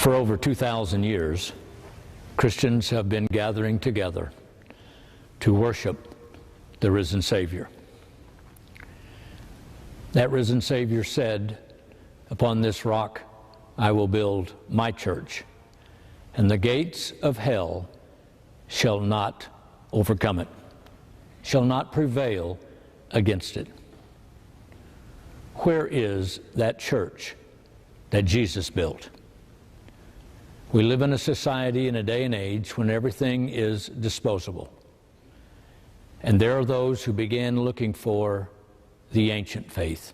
For over 2,000 years, Christians have been gathering together to worship the risen Savior. That risen Savior said, "Upon this rock I will build my church, and the gates of hell shall not overcome it, shall not prevail against it." Where is that church that Jesus built? We live in a society in a day and age when everything is disposable. And there are those who began looking for the ancient faith,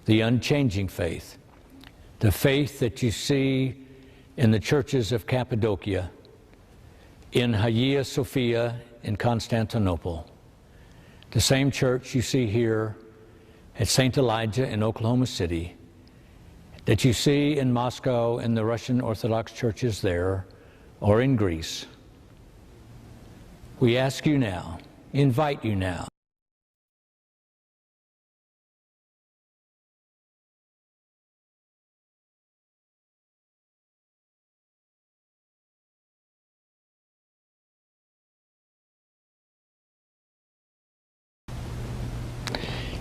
the unchanging faith, the faith that you see in the churches of Cappadocia, in Hagia Sophia in Constantinople, the same church you see here at St. Elijah in Oklahoma City, that you see in Moscow in the Russian Orthodox churches there, or in Greece. We ask you now, invite you now,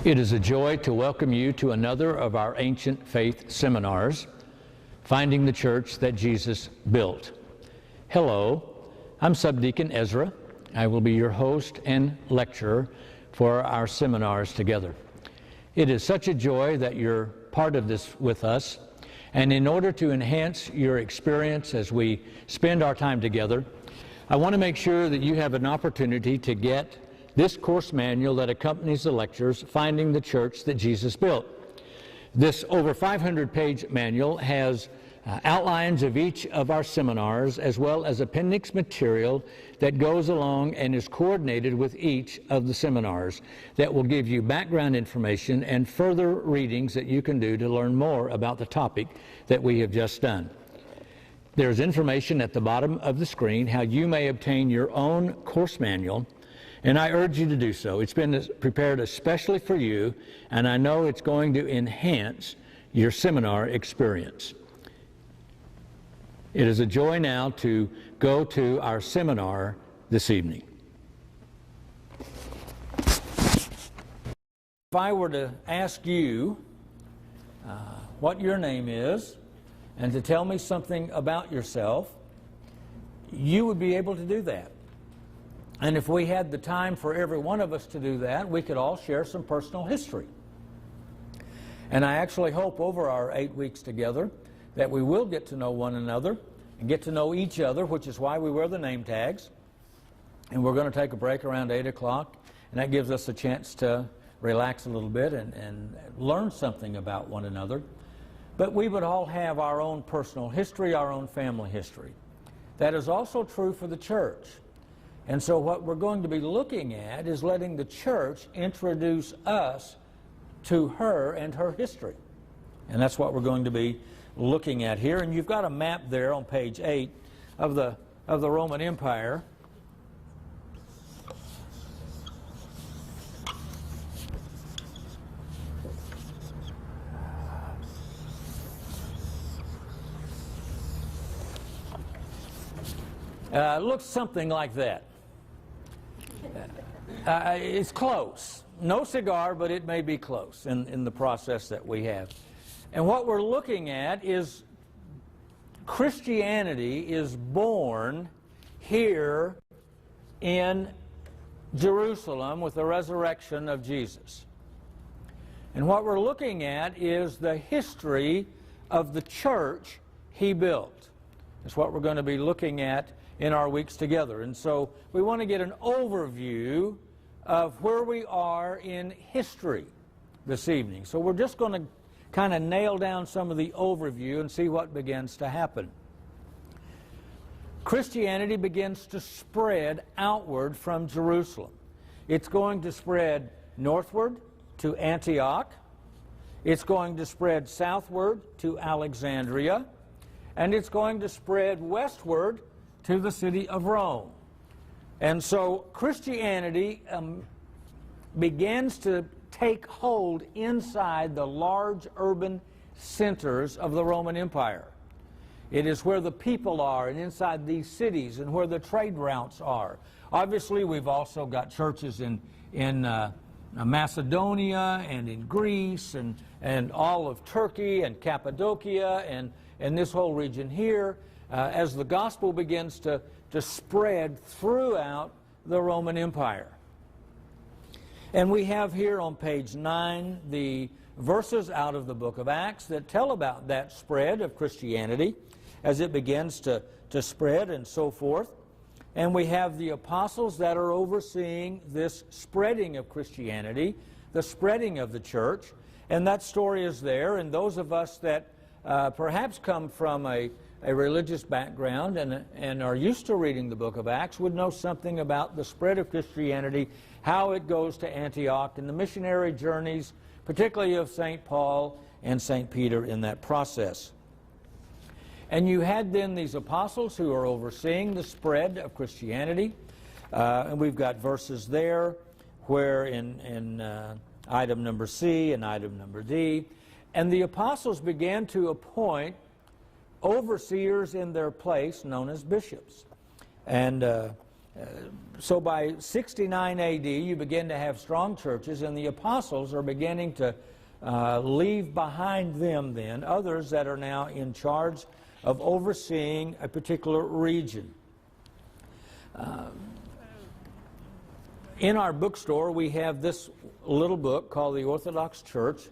it is a joy to welcome you to another of our ancient faith seminars, Finding the Church That Jesus Built. Hello, I'm Subdeacon Ezra. I will be your host and lecturer for our seminars together. It is such a joy that you're part of this with us, and in order to enhance your experience as we spend our time together, I want to make sure that you have an opportunity to get this course manual that accompanies the lectures, Finding the Church That Jesus Built. This over 500-page manual has outlines of each of our seminars, as well as appendix material that goes along and is coordinated with each of the seminars that will give you background information and further readings that you can do to learn more about the topic that we have just done. There's information at the bottom of the screen how you may obtain your own course manual, and I urge you to do so. It's been prepared especially for you, and I know it's going to enhance your seminar experience. It is a joy now to go to our seminar this evening. If I were to ask you what your name is and to tell me something about yourself, you would be able to do that. And if we had the time for every one of us to do that, we could all share some personal history. And I actually hope over our 8 weeks together that we will get to know one another and get to know each other, which is why we wear the name tags. And we're going to take a break around 8 o'clock, and that gives us a chance to relax a little bit and learn something about one another. But we would all have our own personal history, our own family history. That is also true for the church. And so what we're going to be looking at is letting the church introduce us to her and her history. And that's what we're going to be looking at here. And you've got a map there on page 8 of the Roman Empire. It looks something like that. It's close. No cigar, but it may be close in the process that we have. And what we're looking at is Christianity is born here in Jerusalem with the resurrection of Jesus. And what we're looking at is the history of the church he built. That's what we're going to be looking at in our weeks together. And so we want to get an overview of where we are in history this evening. So we're just going to kind of nail down some of the overview and see what begins to happen. Christianity begins to spread outward from Jerusalem. It's going to spread northward to Antioch. It's going to spread southward to Alexandria. And it's going to spread westward to the city of Rome. And so Christianity begins to take hold inside the large urban centers of the Roman Empire. It is where the people are and inside these cities and where the trade routes are. Obviously, we've also got churches in Macedonia and in Greece and all of Turkey and Cappadocia and this whole region here as the gospel begins to spread throughout the Roman Empire. And we have here on page 9 the verses out of the book of Acts that tell about that spread of Christianity as it begins to spread and so forth. And we have the apostles that are overseeing this spreading of Christianity, the spreading of the church, and that story is there. And those of us that perhaps come from a religious background and are used to reading the book of Acts would know something about the spread of Christianity, how it goes to Antioch, and the missionary journeys, particularly of St. Paul and St. Peter in that process. And you had then these apostles who are overseeing the spread of Christianity. And we've got verses there where in item number C and item number D. And the apostles began to appoint overseers in their place known as bishops. And so by 69 AD you begin to have strong churches, and the apostles are beginning to leave behind them then others that are now in charge of overseeing a particular region. In our bookstore we have this little book called The Orthodox Church,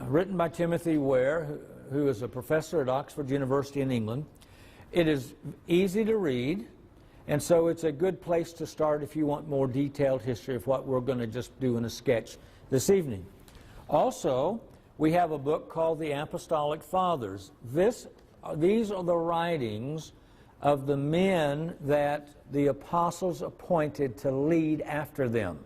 written by Timothy Ware, who is a professor at Oxford University in England. It is easy to read, and so it's a good place to start if you want more detailed history of what we're going to just do in a sketch this evening. Also, we have a book called The Apostolic Fathers. These are the writings of the men that the apostles appointed to lead after them.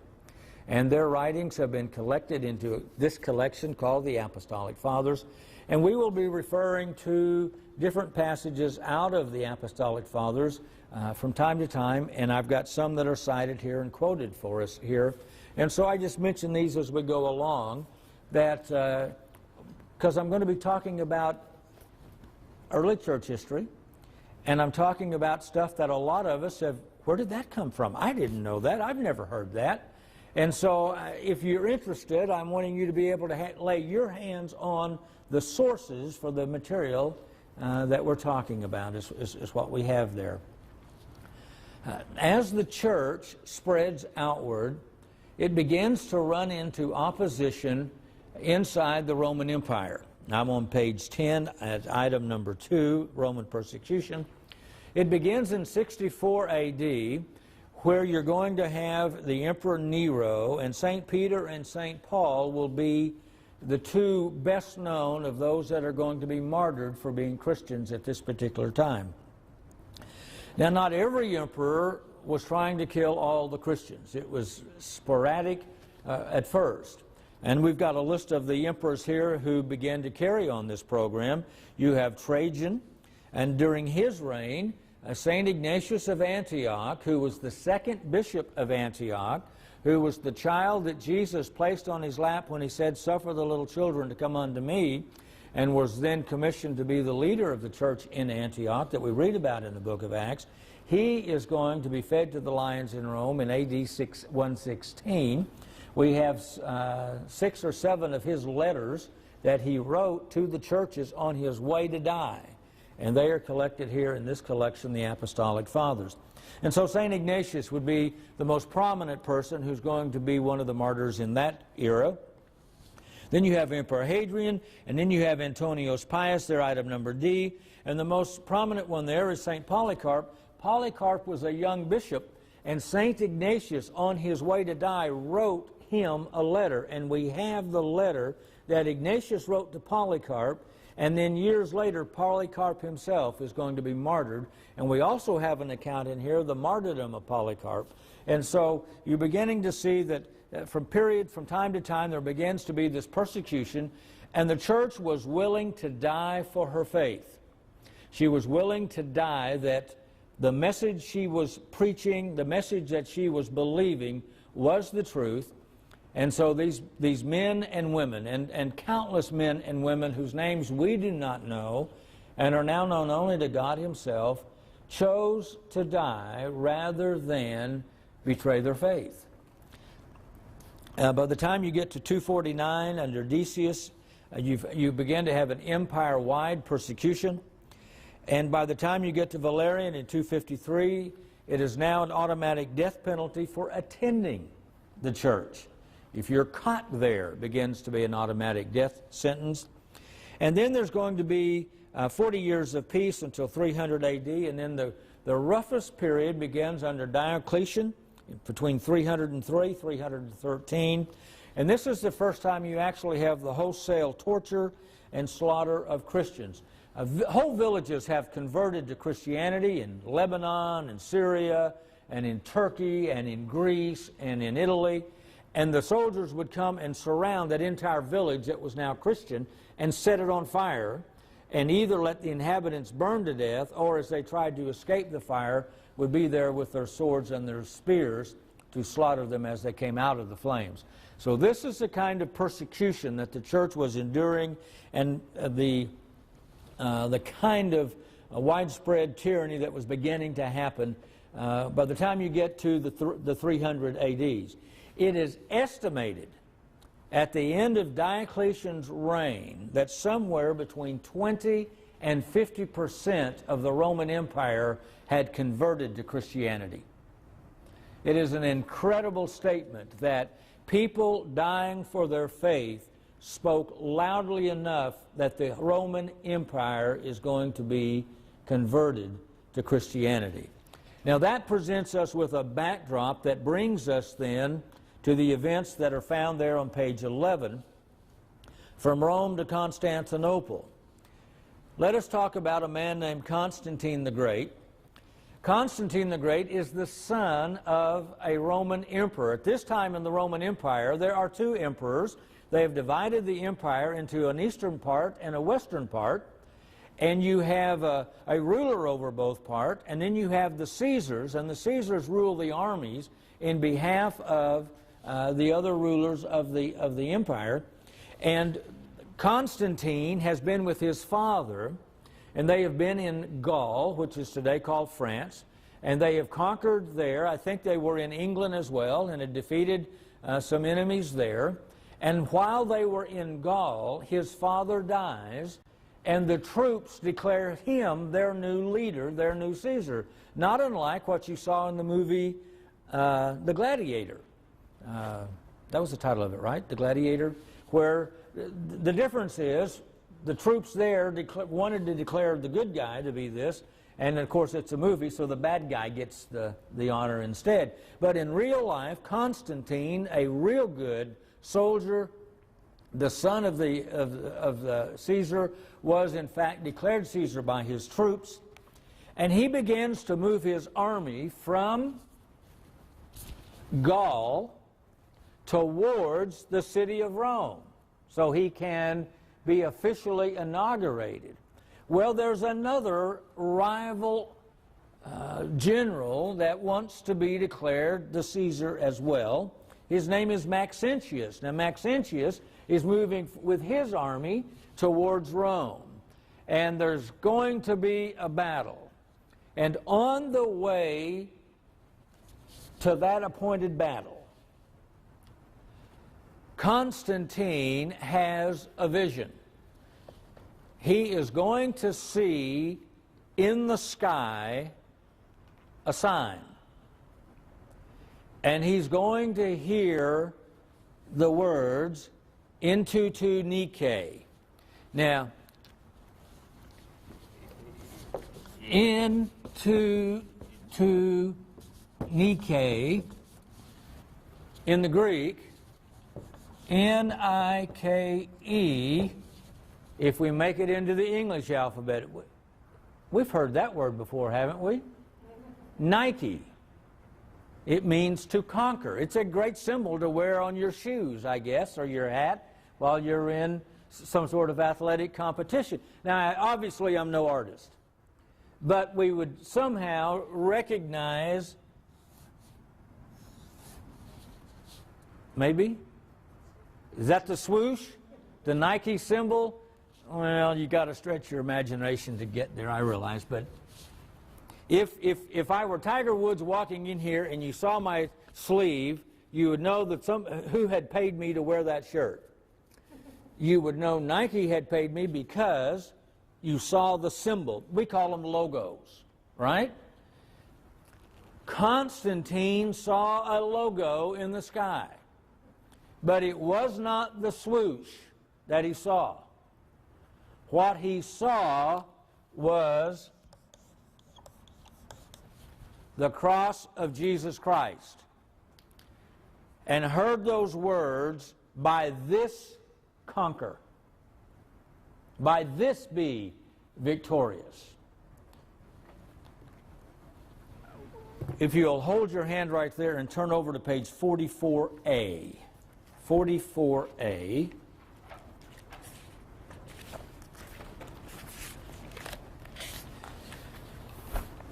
And their writings have been collected into this collection called the Apostolic Fathers. And we will be referring to different passages out of the Apostolic Fathers from time to time. And I've got some that are cited here and quoted for us here. And so I just mention these as we go along, that because I'm going to be talking about early church history, and I'm talking about stuff that a lot of us have, where did that come from? I didn't know that. I've never heard that. And so if you're interested, I'm wanting you to be able to lay your hands on the sources for the material that we're talking about is what we have there. As the church spreads outward, it begins to run into opposition inside the Roman Empire. I'm on page 10 at item number 2, Roman persecution. It begins in 64 AD, where you're going to have the Emperor Nero, and St. Peter and St. Paul will be the two best known of those that are going to be martyred for being Christians at this particular time. Now, not every emperor was trying to kill all the Christians. It was sporadic at first. And we've got a list of the emperors here who began to carry on this program. You have Trajan, and during his reign, St. Ignatius of Antioch, who was the second bishop of Antioch, who was the child that Jesus placed on his lap when he said, "Suffer the little children to come unto me," and was then commissioned to be the leader of the church in Antioch that we read about in the book of Acts. He is going to be fed to the lions in Rome in AD 116. We have 6 or 7 of his letters that he wrote to the churches on his way to die. And they are collected here in this collection, the Apostolic Fathers. And so St. Ignatius would be the most prominent person who's going to be one of the martyrs in that era. Then you have Emperor Hadrian, and then you have Antonius Pius, their item number D. And the most prominent one there is St. Polycarp. Polycarp was a young bishop, and St. Ignatius, on his way to die, wrote him a letter. And we have the letter that Ignatius wrote to Polycarp, and then years later Polycarp himself is going to be martyred. And we also have an account in here, the martyrdom of Polycarp. And so you're beginning to see that from time to time there begins to be this persecution, and the church was willing to die for her faith. She was willing to die that the message she was preaching, the message that she was believing was the truth. And so these men and women, and countless men and women whose names we do not know, and are now known only to God himself, chose to die rather than betray their faith. By the time you get to 249 under Decius, you begin to have an empire-wide persecution. And by the time you get to Valerian in 253, it is now an automatic death penalty for attending the church. If you're caught there, it begins to be an automatic death sentence. And then there's going to be 40 years of peace until 300 AD, and then the roughest period begins under Diocletian between 303, 313. And this is the first time you actually have the wholesale torture and slaughter of Christians. Whole villages have converted to Christianity in Lebanon and Syria and in Turkey and in Greece and in Italy. And the soldiers would come and surround that entire village that was now Christian and set it on fire, and either let the inhabitants burn to death, or as they tried to escape the fire, would be there with their swords and their spears to slaughter them as they came out of the flames. So this is the kind of persecution that the church was enduring, and the kind of widespread tyranny that was beginning to happen by the time you get to the 300 ADs. It is estimated at the end of Diocletian's reign that somewhere between 20 and 50% of the Roman Empire had converted to Christianity. It is an incredible statement that people dying for their faith spoke loudly enough that the Roman Empire is going to be converted to Christianity. Now that presents us with a backdrop that brings us then to the events that are found there on page 11, from Rome to Constantinople. Let us talk about a man named Constantine the Great. Constantine the Great is the son of a Roman emperor. At this time in the Roman Empire, there are two emperors. They have divided the empire into an eastern part and a western part, and you have a ruler over both parts, and then you have the Caesars, and the Caesars rule the armies in behalf of the other rulers of the empire. And Constantine has been with his father, and they have been in Gaul, which is today called France, and they have conquered there. I think they were in England as well, and had defeated some enemies there. And while they were in Gaul, his father dies, and the troops declare him their new leader, their new Caesar, not unlike what you saw in the movie The Gladiator. That was the title of it, right? The Gladiator, where the difference is the troops there wanted to declare the good guy to be this, and of course it's a movie, so the bad guy gets the honor instead. But in real life, Constantine, a real good soldier, the son of the Caesar, was in fact declared Caesar by his troops, and he begins to move his army from Gaul towards the city of Rome so he can be officially inaugurated. Well, there's another rival general that wants to be declared the Caesar as well. His name is Maxentius. Now Maxentius is moving with his army towards Rome, and there's going to be a battle. And on the way to that appointed battle, Constantine has a vision. He is going to see in the sky a sign, and he's going to hear the words "Into to Nike." Now, into to Nike in the Greek, N-I-K-E, if we make it into the English alphabet. We've heard that word before, haven't we? Nike. It means to conquer. It's a great symbol to wear on your shoes, I guess, or your hat while you're in some sort of athletic competition. Now, obviously, I'm no artist, but we would somehow recognize, maybe, is that the swoosh? The Nike symbol? well, you got to stretch your imagination to get there, I realize, but if I were Tiger Woods walking in here and you saw my sleeve, you would know that who had paid me to wear that shirt. You would know Nike had paid me because you saw the symbol. We call them logos, right? Constantine saw a logo in the sky, but it was not the swoosh that he saw. What he saw was the cross of Jesus Christ, and heard those words, "By this conquer, by this be victorious." If you'll hold your hand right there and turn over to page 44A. 44A.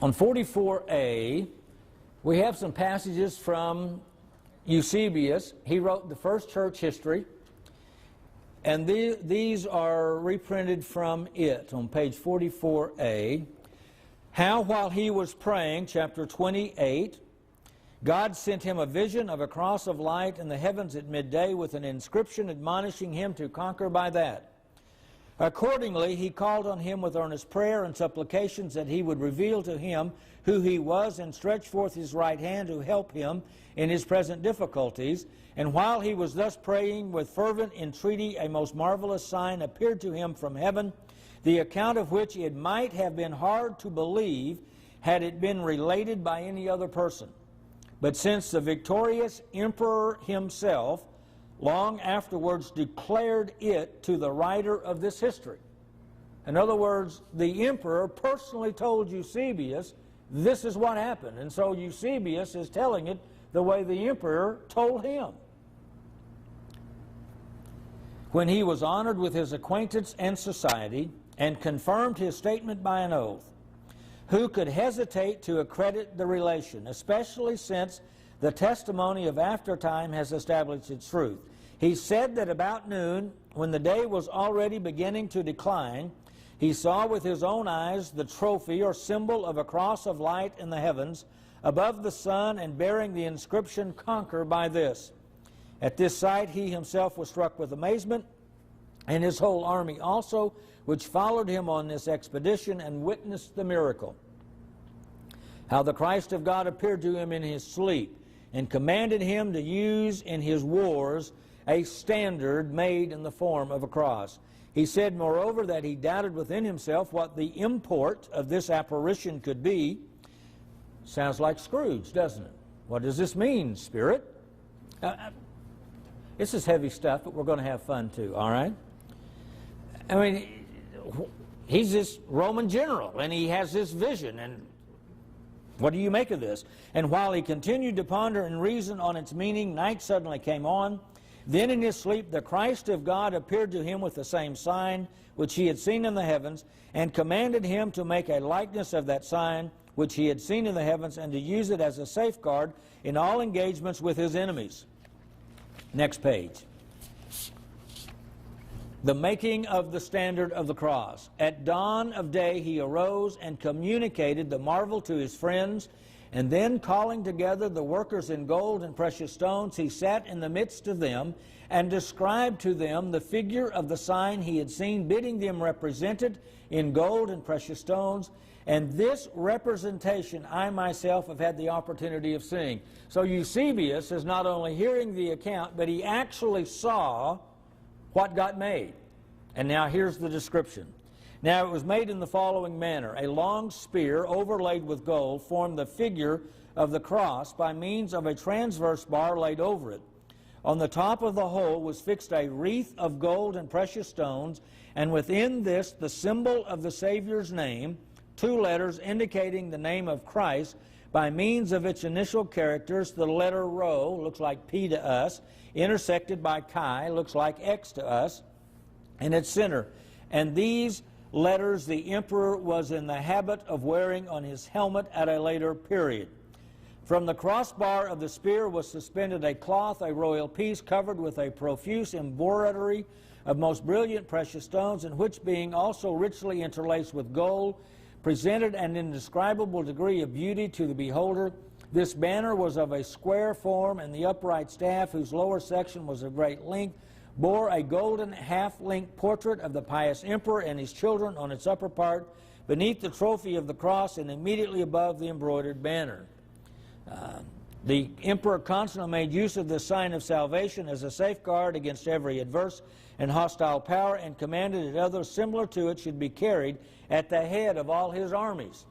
On 44A, we have some passages from Eusebius. He wrote the first church history, and these are reprinted from it on page 44A. How, while he was praying, chapter 28, God sent him a vision of a cross of light in the heavens at midday with an inscription admonishing him to conquer by that. Accordingly, he called on him with earnest prayer and supplications that he would reveal to him who he was and stretch forth his right hand to help him in his present difficulties. And while he was thus praying with fervent entreaty, a most marvelous sign appeared to him from heaven, the account of which it might have been hard to believe had it been related by any other person. But since the victorious emperor himself long afterwards declared it to the writer of this history. In other words, the emperor personally told Eusebius, this is what happened. And so Eusebius is telling it the way the emperor told him. When he was honored with his acquaintance and society, and confirmed his statement by an oath, who could hesitate to accredit the relation, especially since the testimony of aftertime has established its truth? He said that about noon, when the day was already beginning to decline, he saw with his own eyes the trophy or symbol of a cross of light in the heavens above the sun, and bearing the inscription, "Conquer by this." At this sight he himself was struck with amazement, and his whole army also, which followed him on this expedition and witnessed the miracle. How the Christ of God appeared to him in his sleep, and commanded him to use in his wars a standard made in the form of a cross. He said, moreover, that he doubted within himself what the import of this apparition could be. Sounds like Scrooge, doesn't it? What does this mean, Spirit? This is heavy stuff, but we're going to have fun too, all right? I mean, he's this Roman general, and he has this vision, and what do you make of this? And while he continued to ponder and reason on its meaning, night suddenly came on. Then in his sleep the Christ of God appeared to him with the same sign which he had seen in the heavens, and commanded him to make a likeness of that sign which he had seen in the heavens, and to use it as a safeguard in all engagements with his enemies. Next page. The making of the standard of the cross. At dawn of day he arose and communicated the marvel to his friends, and then calling together the workers in gold and precious stones, he sat in the midst of them and described to them the figure of the sign he had seen, bidding them represent it in gold and precious stones. And this representation I myself have had the opportunity of seeing. So Eusebius is not only hearing the account, but he actually saw what got made. And now here's the description. Now it was made in the following manner. A long spear overlaid with gold formed the figure of the cross by means of a transverse bar laid over it. On the top of the whole was fixed a wreath of gold and precious stones, and within this the symbol of the Savior's name, 2 letters indicating the name of Christ by means of its initial characters. The letter Rho looks like P to us, intersected by Chi, looks like X to us, in its center. And these letters the emperor was in the habit of wearing on his helmet at a later period. From the crossbar of the spear was suspended a cloth, a royal piece, covered with a profuse embroidery of most brilliant precious stones, and which being also richly interlaced with gold, presented an indescribable degree of beauty to the beholder. This banner was of a square form, and the upright staff, whose lower section was of great length, bore a golden half-length portrait of the pious emperor and his children on its upper part, beneath the trophy of the cross and immediately above the embroidered banner. The Emperor Constantine made use of this sign of salvation as a safeguard against every adverse and hostile power, and commanded that others similar to it should be carried at the head of all his armies.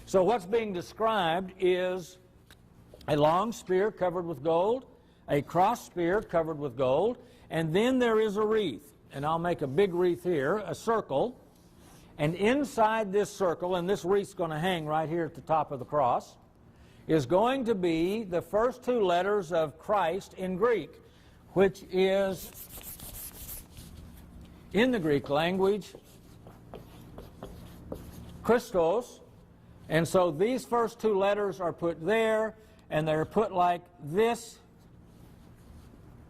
So what's being described is a long spear covered with gold, a cross spear covered with gold, and then there is a wreath. And I'll make a big wreath here, a circle, and inside this circle, and this wreath's going to hang right here at the top of the cross, is going to be the first two letters of Christ in Greek, which is, in the Greek language, Christos. And so these first two letters are put there, and they're put like this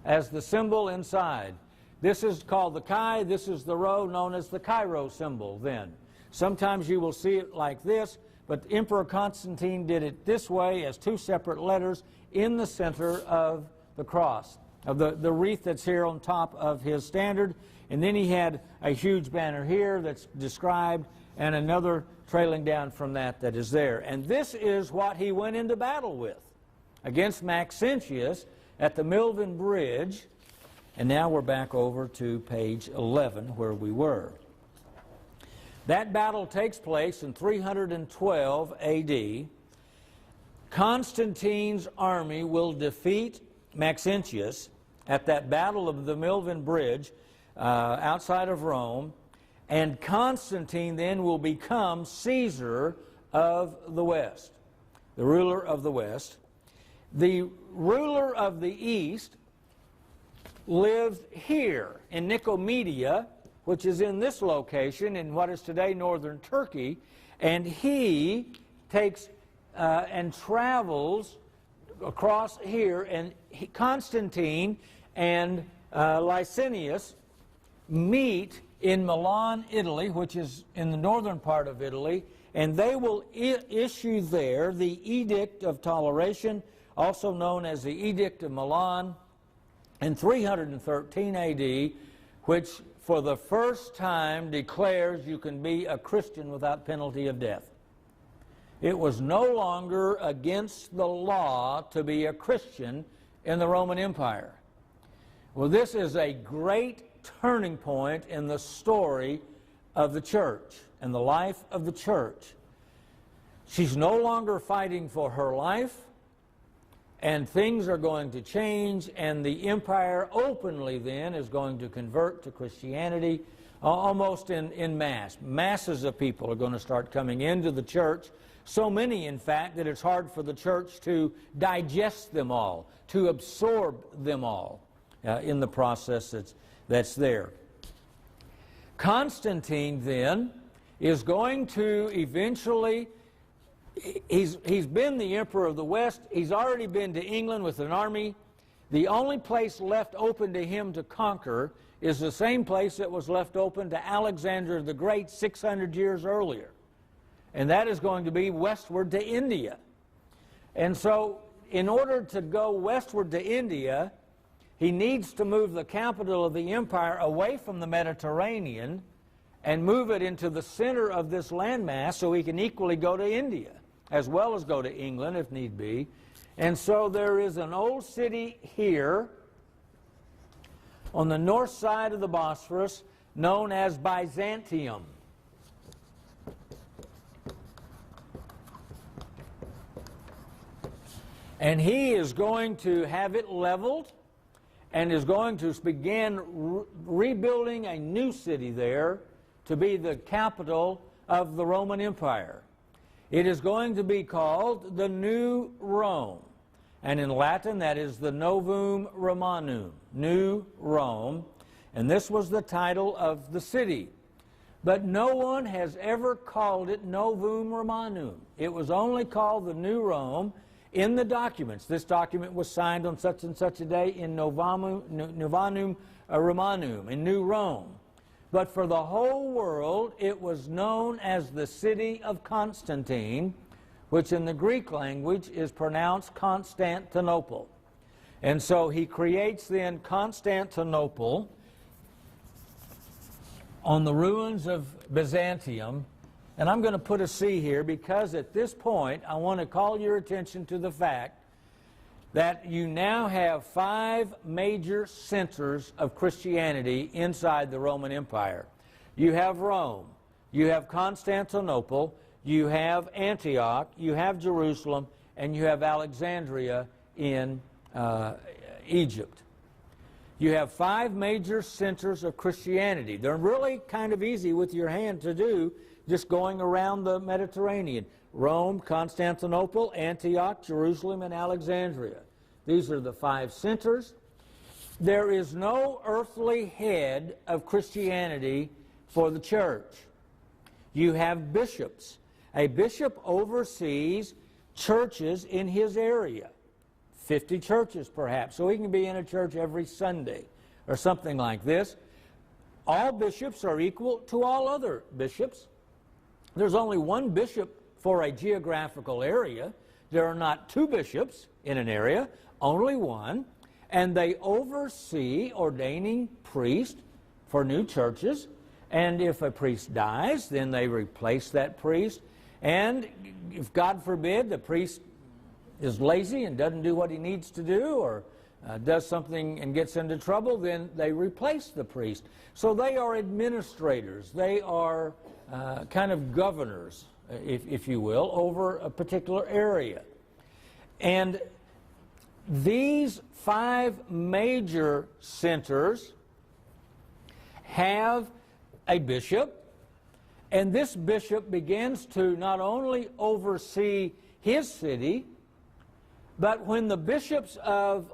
as the symbol inside. This is called the chi, this is the rho, known as the Chi-rho symbol then. Sometimes you will see it like this, but Emperor Constantine did it this way as two separate letters in the center of the cross, of the wreath that's here on top of his standard. And then he had a huge banner here that's described, and another trailing down from that that is there. And this is what he went into battle with against Maxentius at the Milvian Bridge. And now we're back over to page 11 where we were. That battle takes place in 312 A.D. Constantine's army will defeat Maxentius at that battle of the Milvian Bridge outside of Rome, and Constantine then will become Caesar of the West, the ruler of the West. The ruler of the East lived here in Nicomedia, which is in this location in what is today northern Turkey, and he takes and travels across here, and Constantine and Licinius meet in Milan, Italy, which is in the northern part of Italy, and they will issue there the Edict of Toleration, also known as the Edict of Milan, in 313 A.D., which for the first time declares you can be a Christian without penalty of death. It was no longer against the law to be a Christian in the Roman Empire. Well, this is a great turning point in the story of the church and the life of the church. She's no longer fighting for her life, and things are going to change, and the empire openly then is going to convert to Christianity almost in mass. Masses of people are going to start coming into the church, so many, in fact, that it's hard for the church to digest them all, to absorb them all in the process that's there. Constantine then is going to eventually, he's been the emperor of the West. He's already been to England with an army. The only place left open to him to conquer is the same place that was left open to Alexander the Great 600 years earlier. And that is going to be westward to India. And so in order to go westward to India, he needs to move the capital of the empire away from the Mediterranean and move it into the center of this landmass so he can equally go to India, as well as go to England if need be. And so there is an old city here on the north side of the Bosphorus known as Byzantium. And he is going to have it leveled and is going to begin rebuilding a new city there to be the capital of the Roman Empire. It is going to be called the New Rome. And in Latin, that is the Novum Romanum, New Rome. And this was the title of the city. But no one has ever called it Novum Romanum. It was only called the New Rome in the documents. This document was signed on such and such a day in Novanum Romanum, in New Rome. But for the whole world, it was known as the city of Constantine, which in the Greek language is pronounced Constantinople. And so he creates then Constantinople on the ruins of Byzantium. And I'm going to put a C here because at this point I want to call your attention to the fact that you now have 5 major centers of Christianity inside the Roman Empire. You have Rome, you have Constantinople, you have Antioch, you have Jerusalem, and you have Alexandria in Egypt. You have 5 major centers of Christianity. They're really kind of easy with your hand to do, just going around the Mediterranean. Rome, Constantinople, Antioch, Jerusalem, and Alexandria. These are the 5 centers. There is no earthly head of Christianity for the church. You have bishops. A bishop oversees churches in his area. 50 churches perhaps, so he can be in a church every Sunday or something like this. All bishops are equal to all other bishops. There's only one bishop for a geographical area. There are not 2 bishops in an area, only one, and they oversee ordaining priests for new churches, and if a priest dies, then they replace that priest, and if God forbid the priest is lazy and doesn't do what he needs to do, or does something and gets into trouble, then they replace the priest. So they are administrators. They are kind of governors, if you will, over a particular area. And these 5 major centers have a bishop, and this bishop begins to not only oversee his city, but when the bishops of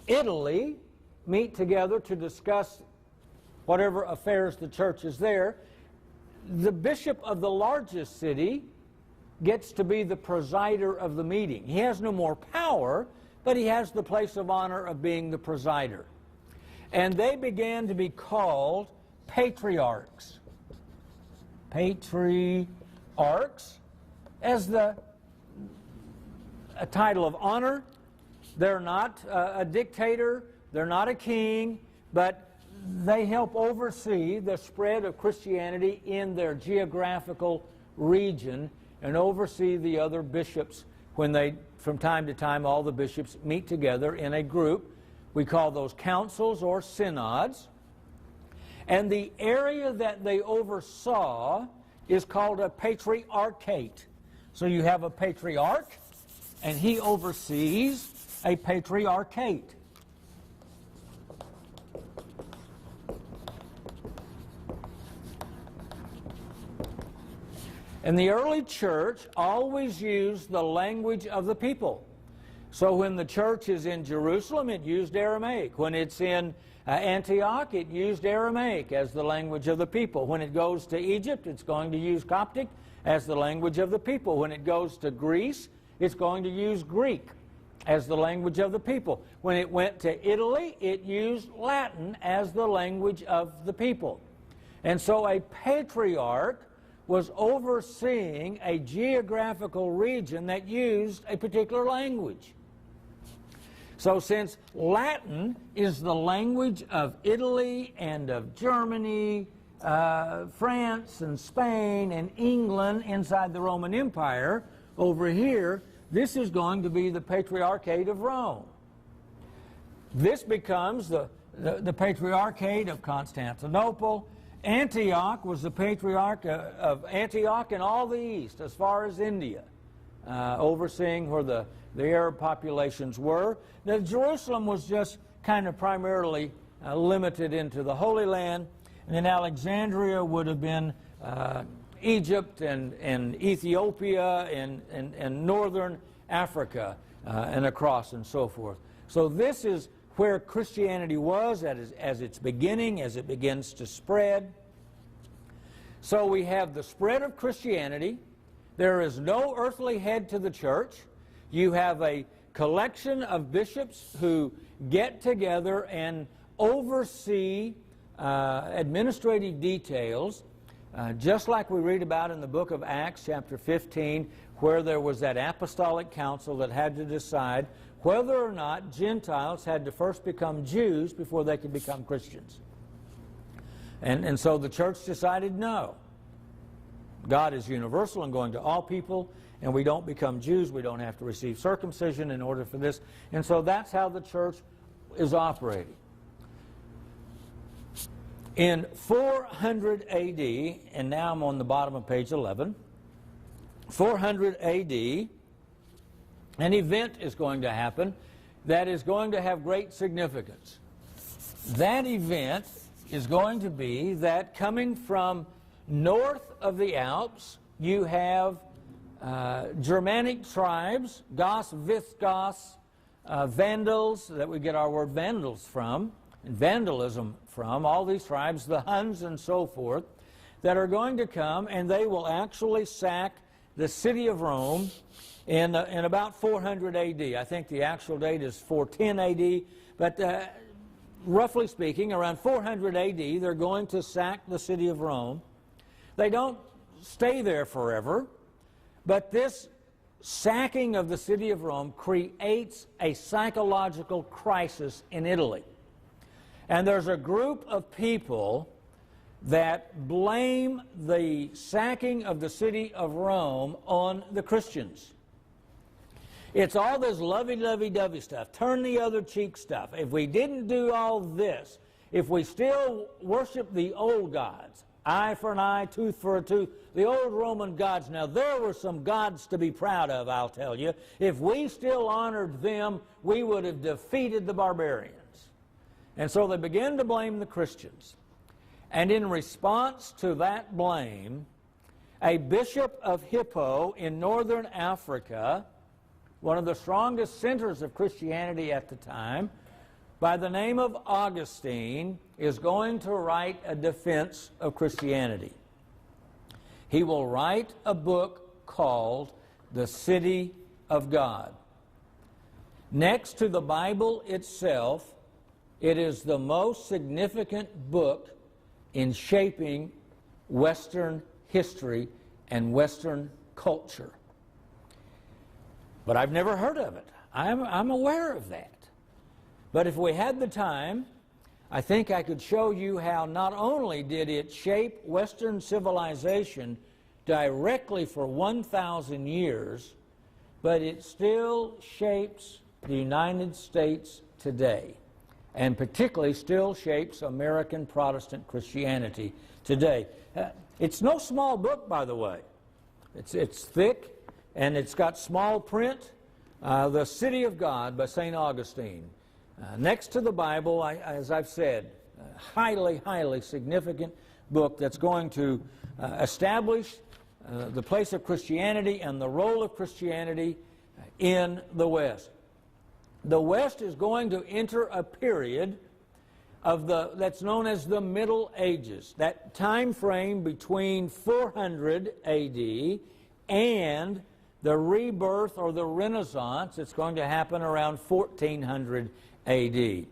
Italy meet together to discuss whatever affairs the church is there, the bishop of the largest city gets to be the presider of the meeting. He has no more power, but he has the place of honor of being the presider. And they began to be called patriarchs. Patriarchs as a title of honor. They're not a dictator, they're not a king, but they help oversee the spread of Christianity in their geographical region and oversee the other bishops when they, from time to time, all the bishops meet together in a group. We call those councils or synods. And the area that they oversaw is called a patriarchate. So you have a patriarch, and he oversees a patriarchate. And the early church always used the language of the people. So when the church is in Jerusalem, it used Aramaic. When it's in Antioch, it used Aramaic as the language of the people. When it goes to Egypt, it's going to use Coptic as the language of the people. When it goes to Greece, it's going to use Greek as the language of the people. When it went to Italy, it used Latin as the language of the people. And so a patriarch was overseeing a geographical region that used a particular language. So since Latin is the language of Italy and of Germany, France and Spain and England inside the Roman Empire, over here, this is going to be the Patriarchate of Rome. This becomes the Patriarchate of Constantinople. Antioch was the Patriarch of Antioch and all the East, as far as India, overseeing where the Arab populations were. Now, Jerusalem was just kind of primarily limited into the Holy Land, and then Alexandria would have been Egypt and Ethiopia and northern Africa and across and so forth. So this is where Christianity was as its beginning, as it begins to spread. So we have the spread of Christianity. There is no earthly head to the church. You have a collection of bishops who get together and oversee administrative details, just like we read about in the book of Acts, chapter 15, where there was that apostolic council that had to decide whether or not Gentiles had to first become Jews before they could become Christians. And so the church decided no. God is universal and going to all people, and we don't become Jews. We don't have to receive circumcision in order for this. And so that's how the church is operating. In 400 A.D., and now I'm on the bottom of page 11, 400 A.D., an event is going to happen that is going to have great significance. That event is going to be that coming from north of the Alps, you have Germanic tribes, Goths, Visigoths, Vandals, that we get our word Vandals from, and vandalism from, all these tribes, the Huns and so forth, that are going to come, and they will actually sack the city of Rome in about 400 A.D. I think the actual date is 410 A.D., but roughly speaking, around 400 A.D., they're going to sack the city of Rome. They don't stay there forever, but this sacking of the city of Rome creates a psychological crisis in Italy. And there's a group of people that blame the sacking of the city of Rome on the Christians. It's all this lovey-dovey stuff, turn the other cheek stuff. If we didn't do all this, if we still worship the old gods, eye for an eye, tooth for a tooth, the old Roman gods. Now, there were some gods to be proud of, I'll tell you. If we still honored them, we would have defeated the barbarians. And so they began to blame the Christians. And in response to that blame, a bishop of Hippo in northern Africa, one of the strongest centers of Christianity at the time, by the name of Augustine, is going to write a defense of Christianity. He will write a book called The City of God. Next to the Bible itself, it is the most significant book in shaping Western history and Western culture. But I've never heard of it. I'm aware of that. But if we had the time, I think I could show you how not only did it shape Western civilization directly for 1,000 years, but it still shapes the United States today, and particularly still shapes American Protestant Christianity today. It's no small book, by the way. It's thick, and it's got small print. The City of God by St. Augustine. Next to the Bible, as I've said, a highly, highly significant book that's going to establish the place of Christianity and the role of Christianity in the West. The West is going to enter a period of that's known as the Middle Ages, that time frame between 400 A.D. and the rebirth or the Renaissance. It's going to happen around 1400 A.D.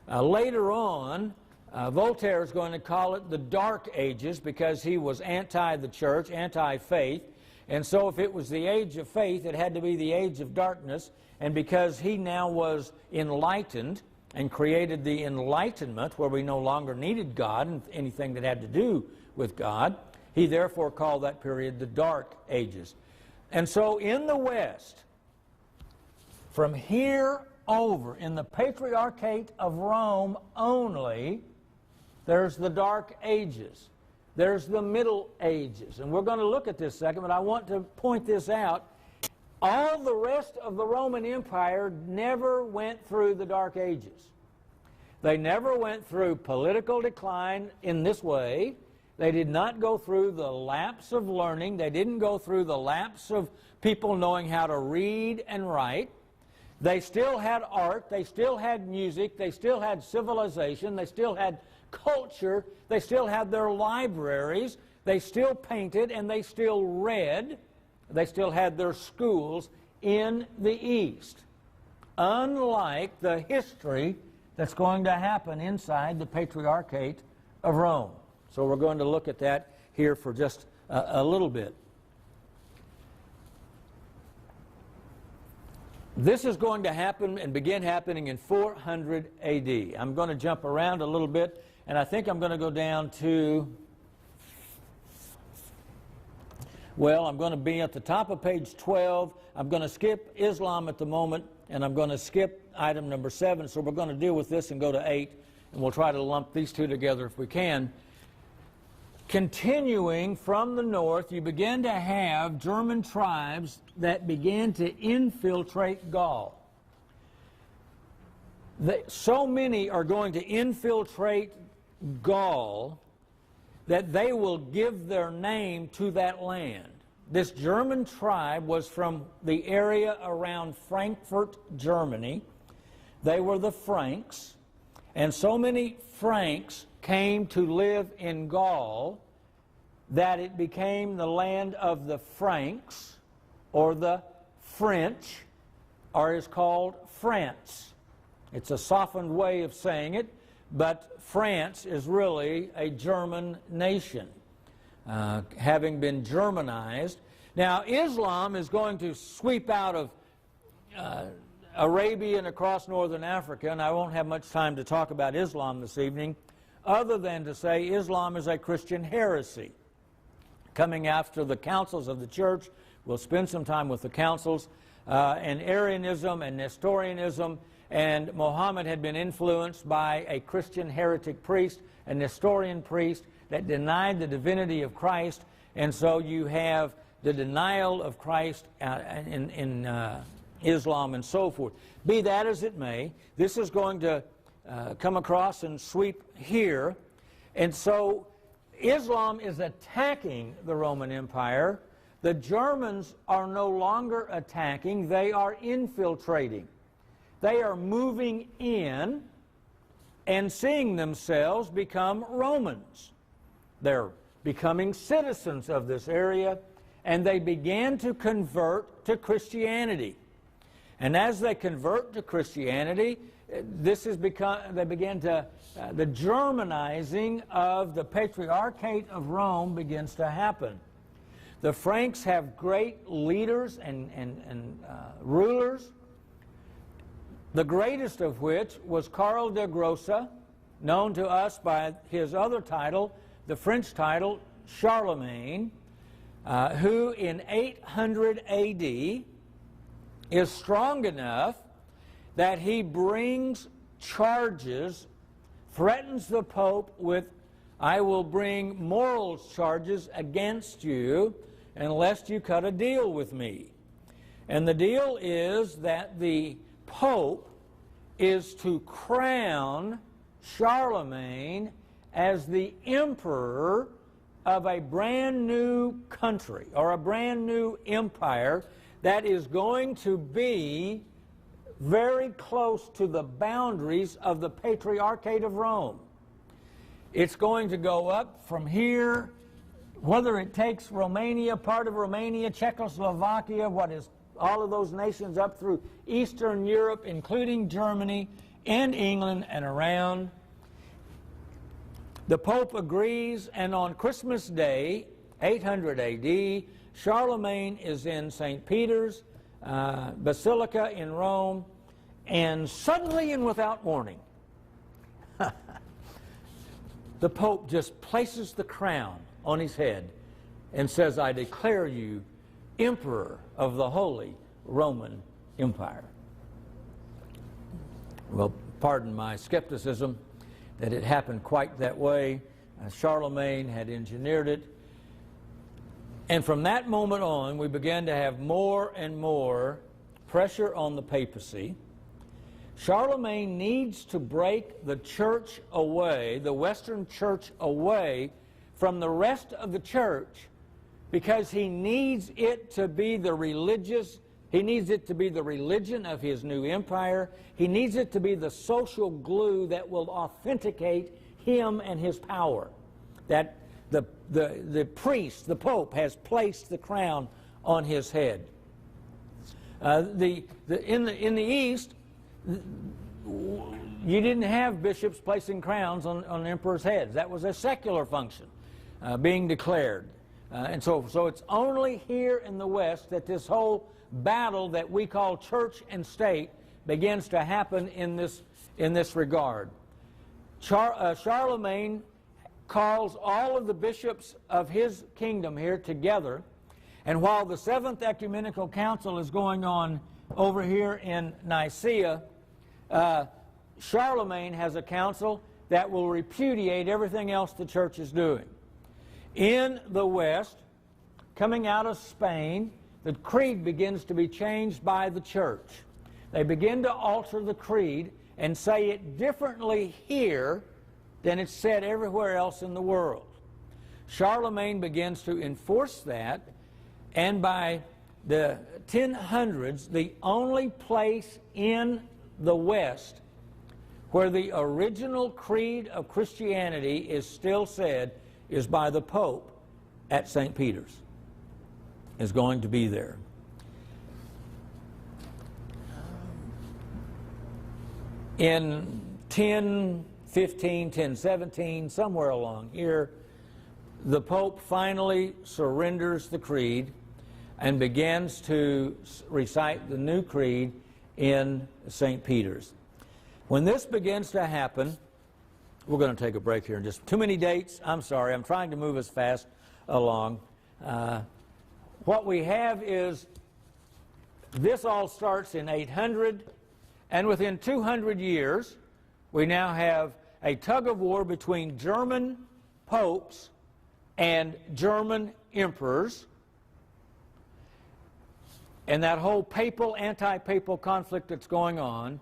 Later on, Voltaire is going to call it the Dark Ages because he was anti the church, anti-faith. And so if it was the age of faith, it had to be the age of darkness. And because he now was enlightened and created the Enlightenment, where we no longer needed God and anything that had to do with God, he therefore called that period the Dark Ages. And so in the West, from here over, in the Patriarchate of Rome only, there's the Dark Ages. There's the Middle Ages. And we're going to look at this second, but I want to point this out. All the rest of the Roman Empire never went through the Dark Ages. They never went through political decline in this way. They did not go through the lapse of learning. They didn't go through the lapse of people knowing how to read and write. They still had art. They still had music. They still had civilization. They still had culture. They still had their libraries. They still painted and they still read. They still had their schools in the East, unlike the history that's going to happen inside the Patriarchate of Rome. So we're going to look at that here for just a little bit. This is going to happen and begin happening in 400 AD. I'm going to jump around a little bit, and I think I'm going to go down to, well, I'm going to be at the top of page 12. I'm going to skip Islam at the moment, and I'm going to skip item number 7. So we're going to deal with this and go to 8, and we'll try to lump these two together if we can. Continuing from the north, you begin to have German tribes that began to infiltrate Gaul. So many are going to infiltrate Gaul that they will give their name to that land. This German tribe was from the area around Frankfurt, Germany. They were the Franks, and so many Franks came to live in Gaul that it became the land of the Franks, or the French, or is called France. It's a softened way of saying it, but France is really a German nation, having been Germanized. Now, Islam is going to sweep out of Arabia and across northern Africa, and I won't have much time to talk about Islam this evening, other than to say Islam is a Christian heresy. Coming after the councils of the church, we'll spend some time with the councils, and Arianism and Nestorianism, and Muhammad had been influenced by a Christian heretic priest, a Nestorian priest, that denied the divinity of Christ, and so you have the denial of Christ in Islam and so forth. Be that as it may, this is going to come across and sweep here, and so Islam is attacking the Roman Empire. The Germans are no longer attacking, they are infiltrating. They are moving in and seeing themselves become Romans. They're becoming citizens of this area, and they began to convert to Christianity. And as they convert to Christianity, the Germanizing of the Patriarchate of Rome begins to happen. The Franks have great leaders and rulers, the greatest of which was Karl de Grossa, known to us by his other title, the French title, Charlemagne, who in 800 AD is strong enough that he brings charges, threatens the Pope with, I will bring morals charges against you unless you cut a deal with me. And the deal is that the Pope is to crown Charlemagne as the emperor of a brand new country, or a brand new empire that is going to be very close to the boundaries of the Patriarchate of Rome. It's going to go up from here, whether it takes Romania, part of Romania, Czechoslovakia, what is all of those nations up through Eastern Europe, including Germany and England and around. The Pope agrees, and on Christmas Day, 800 AD, Charlemagne is in St. Peter's Basilica in Rome, and suddenly and without warning, the Pope just places the crown on his head and says, I declare you Emperor of the Holy Roman Empire. Well, pardon my skepticism that it happened quite that way. Charlemagne had engineered it. And from that moment on, we began to have more and more pressure on the papacy. Charlemagne needs to break the church away, the Western church away from the rest of the church, because he needs it to be the he needs it to be the religion of his new empire. He needs it to be the social glue that will authenticate him and his power. That the priest, the Pope, has placed the crown on his head. In the East, you didn't have bishops placing crowns on emperors' heads. That was a secular function being declared. And so it's only here in the West that this whole battle that we call church and state begins to happen in this regard. Charlemagne calls all of the bishops of his kingdom here together, and while the Seventh Ecumenical Council is going on over here in Nicaea, Charlemagne has a council that will repudiate everything else the church is doing. In the West, coming out of Spain, the creed begins to be changed by the church. They begin to alter the creed and say it differently here than it's said everywhere else in the world. Charlemagne begins to enforce that, and by the 1000s, the only place in the West where the original creed of Christianity is still said is by the Pope at St. Peter's. Is going to be there. In 1015, 1017, somewhere along here, the Pope finally surrenders the creed and begins to recite the new creed in St. Peter's. When this begins to happen, we're going to take a break here in just too many dates. I'm sorry, I'm trying to move us fast along. What we have is this all starts in 800, and within 200 years, we now have a tug of war between German popes and German emperors, and that whole papal, anti-papal conflict that's going on.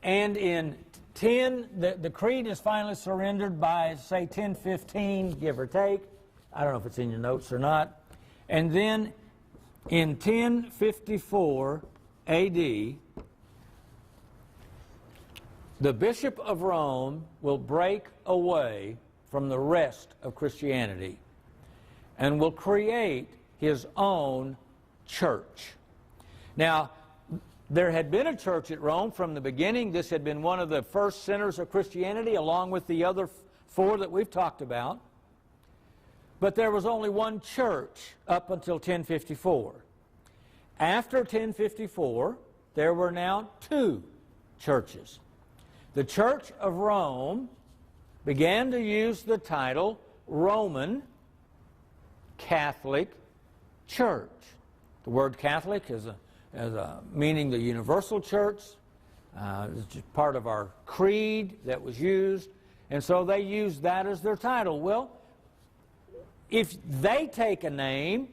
And in the creed is finally surrendered by, say, 1015, give or take. I don't know if it's in your notes or not. And then in 1054 A.D., the Bishop of Rome will break away from the rest of Christianity and will create his own church. Now, there had been a church at Rome from the beginning. This had been one of the first centers of Christianity, along with the other four that we've talked about. But there was only one church up until 1054. After 1054, there were now two churches. The Church of Rome began to use the title Roman Catholic Church. The word Catholic is meaning the universal church. It's just part of our creed that was used. And so they used that as their title. Well, if they take a name,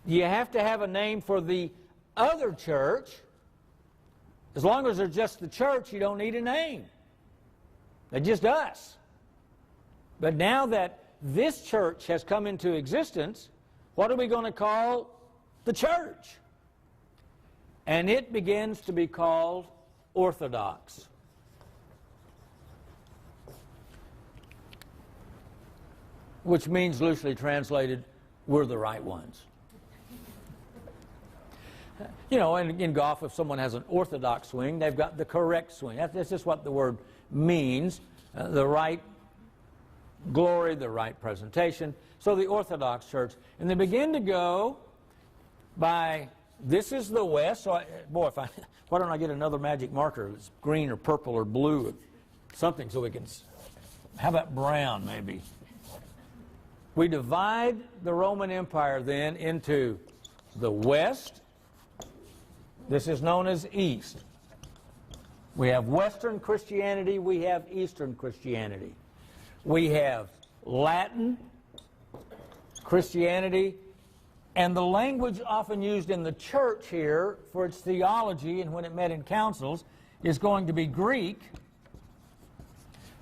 you have to have a name for the other church. As long as they're just the church, you don't need a name. They're just us. But now that this church has come into existence, what are we going to call the church? And it begins to be called Orthodox. Which means, loosely translated, we're the right ones. You know, in golf, if someone has an orthodox swing, they've got the correct swing. That's just what the word means, the right glory, the right presentation. So the Orthodox Church. And they begin to go by, this is the West. So, why don't I get another magic marker that's green or purple or blue or something so we can, how about brown maybe? We divide the Roman Empire then into the West. This is known as East. We have Western Christianity, we have Eastern Christianity. We have Latin Christianity, and the language often used in the church here for its theology and when it met in councils is going to be Greek,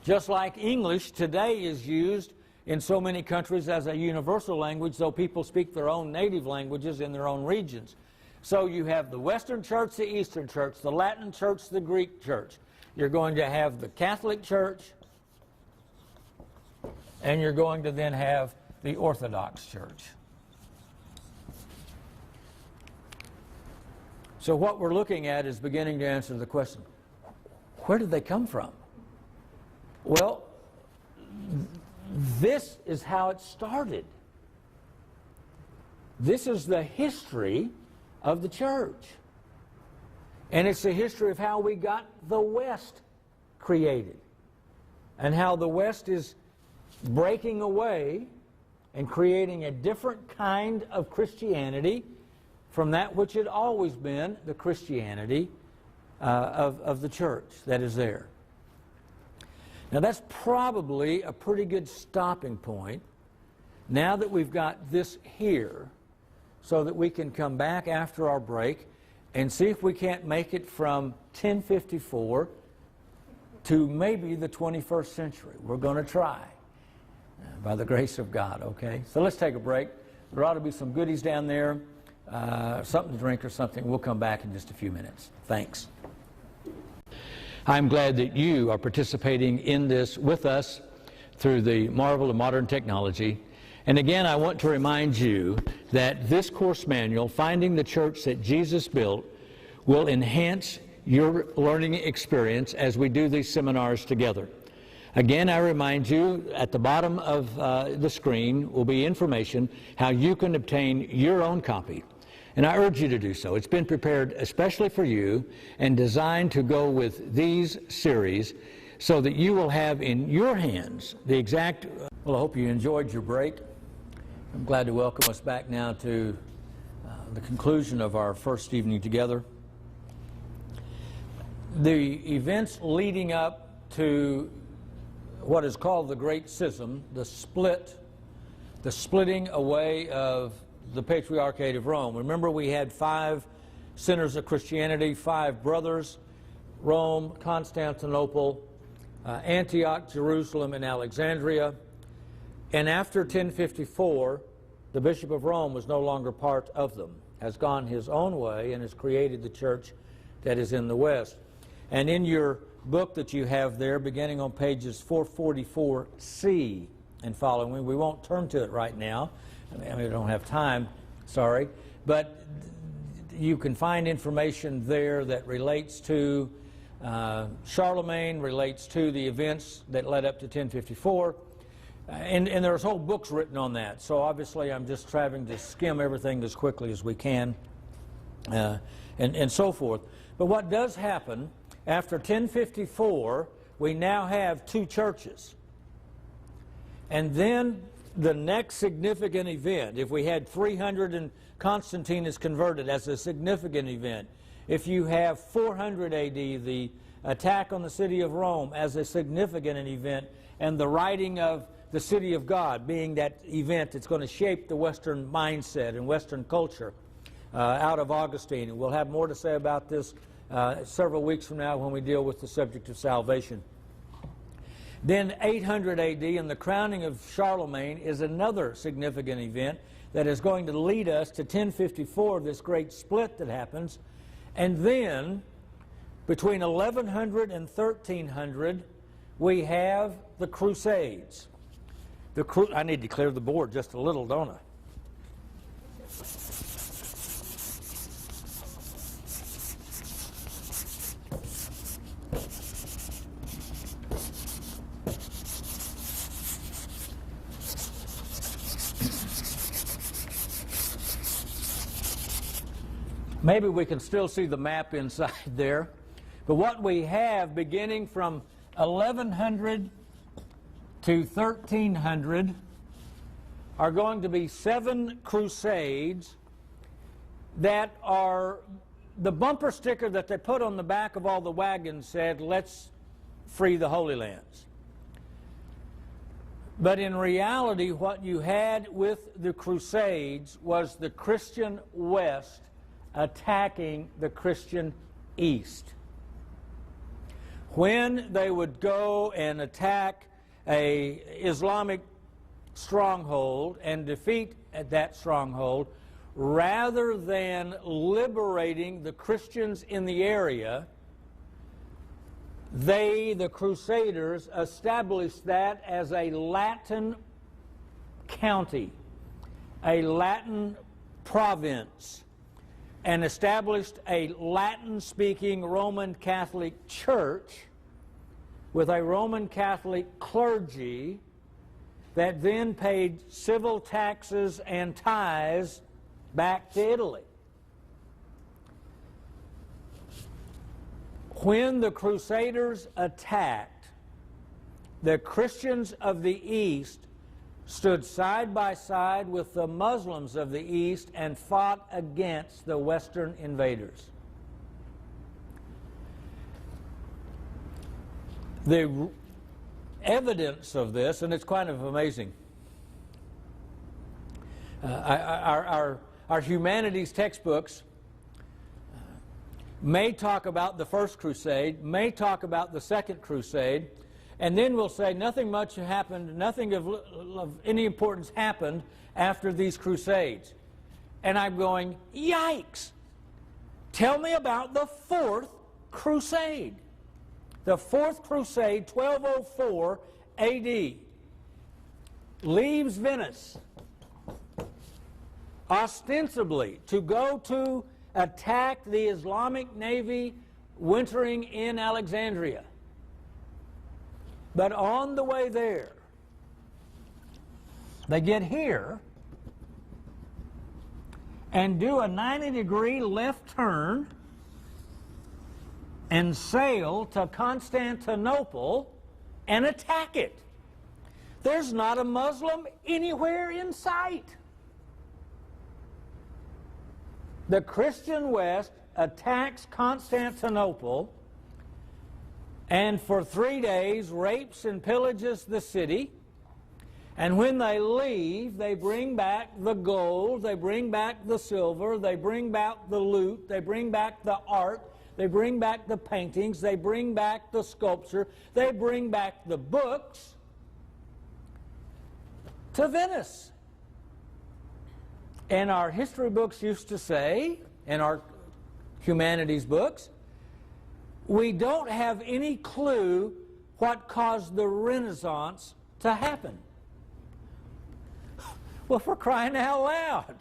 just like English today is used in so many countries as a universal language, though people speak their own native languages in their own regions. So you have the Western Church, the Eastern Church, the Latin Church, the Greek Church. You're going to have the Catholic Church, and you're going to then have the Orthodox Church. So what we're looking at is beginning to answer the question, where did they come from? Well, this is how it started. This is the history of the church. And it's the history of how we got the West created, and how the West is breaking away and creating a different kind of Christianity from that which had always been the Christianity of the church that is there. Now that's probably a pretty good stopping point now that we've got this here, so that we can come back after our break and see if we can't make it from 1054 to maybe the 21st century. We're going to try, by the grace of God, okay? So let's take a break. There ought to be some goodies down there, something to drink or something. We'll come back in just a few minutes. Thanks. I'm glad that you are participating in this with us through the marvel of modern technology. And again, I want to remind you that this course manual, Finding the Church That Jesus Built, will enhance your learning experience as we do these seminars together. Again, I remind you, at the bottom of the screen will be information how you can obtain your own copy. And I urge you to do so. It's been prepared especially for you and designed to go with these series so that you will have in your hands the exact... Well, I hope you enjoyed your break. I'm glad to welcome us back now to the conclusion of our first evening together. The events leading up to what is called the Great Schism, the splitting away of the Patriarchate of Rome. Remember, we had 5 centers of Christianity, 5 brothers: Rome, Constantinople, Antioch, Jerusalem, and Alexandria. And after 1054, the Bishop of Rome was no longer part of them, has gone his own way, and has created the church that is in the West. And in your book that you have there, beginning on pages 444C and following, we won't turn to it right now. I mean, we don't have time, sorry. But you can find information there that relates to Charlemagne, relates to the events that led up to 1054. And there's whole books written on that. So obviously I'm just trying to skim everything as quickly as we can and so forth. But what does happen after 1054, we now have 2 churches. And then the next significant event, if we had 300 and Constantine is converted as a significant event, if you have 400 AD, the attack on the city of Rome as a significant event, and the writing of the city of God being that event that's going to shape the Western mindset and Western culture out of Augustine. And we'll have more to say about this several weeks from now when we deal with the subject of salvation. Then 800 AD and the crowning of Charlemagne is another significant event that is going to lead us to 1054, this great split that happens. And then between 1100 and 1300, we have the Crusades. I need to clear the board just a little, don't I? Maybe we can still see the map inside there. But what we have beginning from 1100 to 1300 are going to be 7 crusades that are, the bumper sticker that they put on the back of all the wagons said, "Let's free the Holy Lands." But in reality, what you had with the crusades was the Christian West attacking the Christian East. When they would go and attack an Islamic stronghold and defeat that stronghold, rather than liberating the Christians in the area, they, the Crusaders, established that as a Latin county, a Latin province, and established a Latin-speaking Roman Catholic Church with a Roman Catholic clergy that then paid civil taxes and tithes back to Italy. When the Crusaders attacked, the Christians of the East stood side by side with the Muslims of the East and fought against the Western invaders. The evidence of this, and it's kind of amazing, our humanities textbooks may talk about the First Crusade, may talk about the Second Crusade, and then we'll say nothing much happened, nothing of any importance happened after these crusades. And I'm going, yikes! Tell me about the Fourth Crusade. The Fourth Crusade, 1204 AD, leaves Venice ostensibly to go to attack the Islamic navy wintering in Alexandria. But on the way there, they get here and do a 90-degree left turn and sail to Constantinople and attack it. There's not a Muslim anywhere in sight. The Christian West attacks Constantinople and for 3 days rapes and pillages the city. And when they leave, they bring back the gold, they bring back the silver, they bring back the loot, they bring back the art, they bring back the paintings, they bring back the sculpture, they bring back the books to Venice. And our history books used to say, and our humanities books, we don't have any clue what caused the Renaissance to happen. Well, for crying out loud.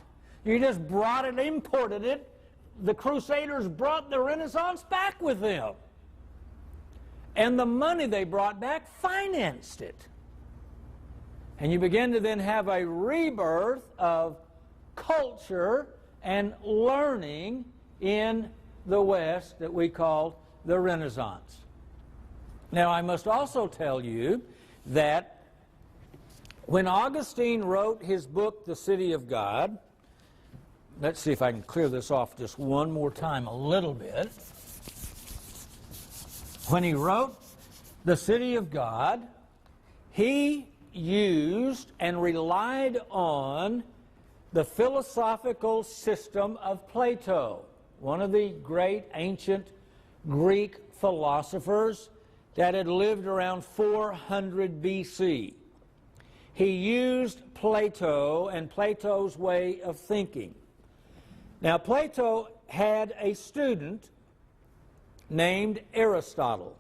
You just brought it, imported it. The Crusaders brought the Renaissance back with them. And the money they brought back financed it. And you begin to then have a rebirth of culture and learning in the West that we call the Renaissance. Now, I must also tell you that when Augustine wrote his book, The City of God, let's see if I can clear this off just one more time a little bit. When he wrote The City of God, he used and relied on the philosophical system of Plato, one of the great ancient Greek philosophers that had lived around 400 BC. He used Plato and Plato's way of thinking. Now, Plato had a student named Aristotle.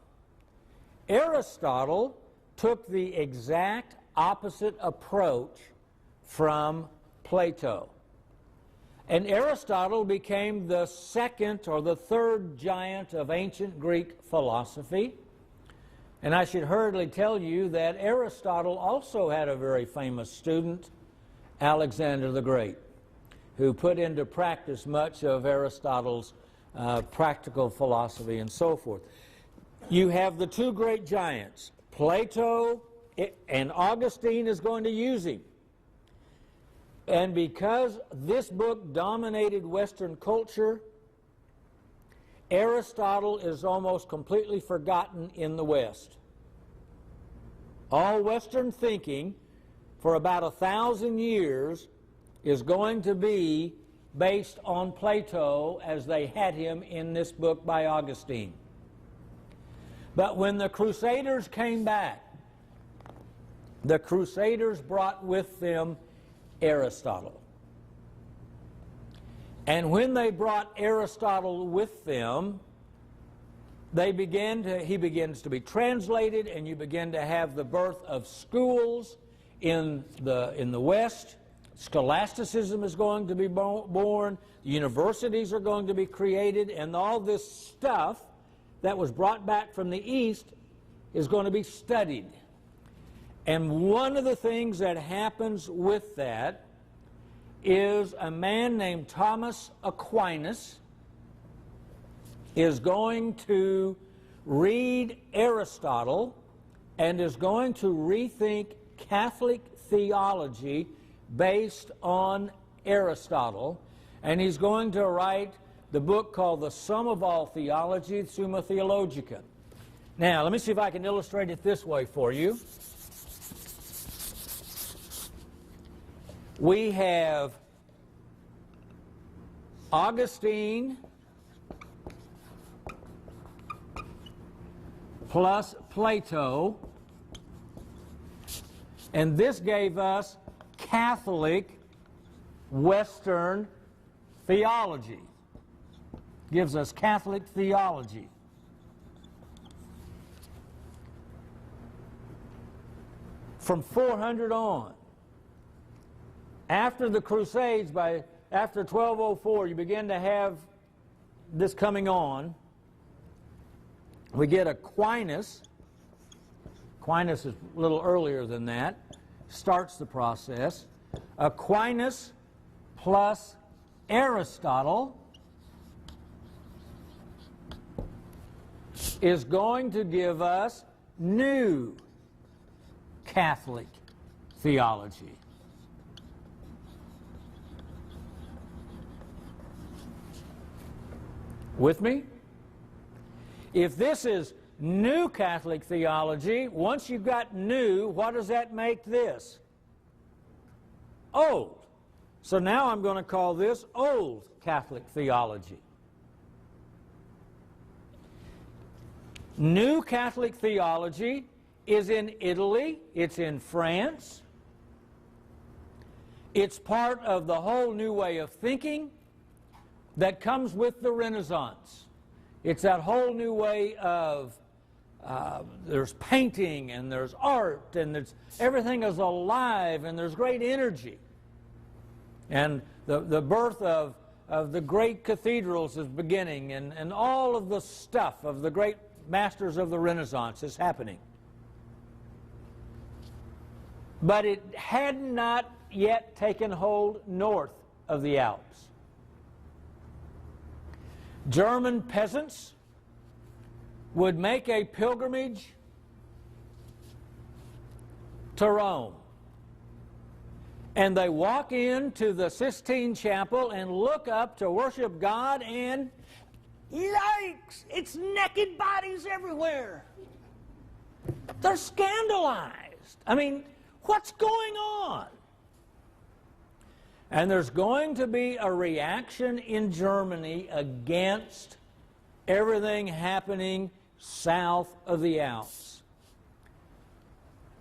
Aristotle took the exact opposite approach from Plato. And Aristotle became the second or the third giant of ancient Greek philosophy. And I should hurriedly tell you that Aristotle also had a very famous student, Alexander the Great, who put into practice much of Aristotle's practical philosophy and so forth. You have the two great giants, Plato, and Augustine is going to use him. And because this book dominated Western culture, Aristotle is almost completely forgotten in the West. All Western thinking for about 1,000 years is going to be based on Plato as they had him in this book by Augustine. But when the Crusaders came back, the Crusaders brought with them Aristotle. And when they brought Aristotle with them, he begins to be translated, and you begin to have the birth of schools in the West, Scholasticism is going to be born. Universities are going to be created, and all this stuff that was brought back from the East is going to be studied. And one of the things that happens with that is a man named Thomas Aquinas is going to read Aristotle and is going to rethink Catholic theology based on Aristotle, and he's going to write the book called The Sum of All Theology, Summa Theologica. Now, let me see if I can illustrate it this way for you. We have Augustine plus Plato, and this gave us Catholic Western theology. Gives us Catholic theology. From 400 on. After the Crusades, after 1204, you begin to have this coming on. We get Aquinas. Aquinas is a little earlier than that. Starts the process. Aquinas plus Aristotle is going to give us new Catholic theology. With me? If this is new Catholic theology, once you've got new, what does that make this? Old. So now I'm going to call this Old Catholic theology. New Catholic theology is in Italy, it's in France, it's part of the whole new way of thinking that comes with the Renaissance. It's that whole new way of, there's painting and there's art and everything is alive and there's great energy. And the birth of the great cathedrals is beginning, and all of the stuff of the great masters of the Renaissance is happening. But it had not yet taken hold north of the Alps. German peasants would make a pilgrimage to Rome. And they walk into the Sistine Chapel and look up to worship God, and yikes! It's naked bodies everywhere. They're scandalized. I mean, what's going on? And there's going to be a reaction in Germany against everything happening south of the Alps.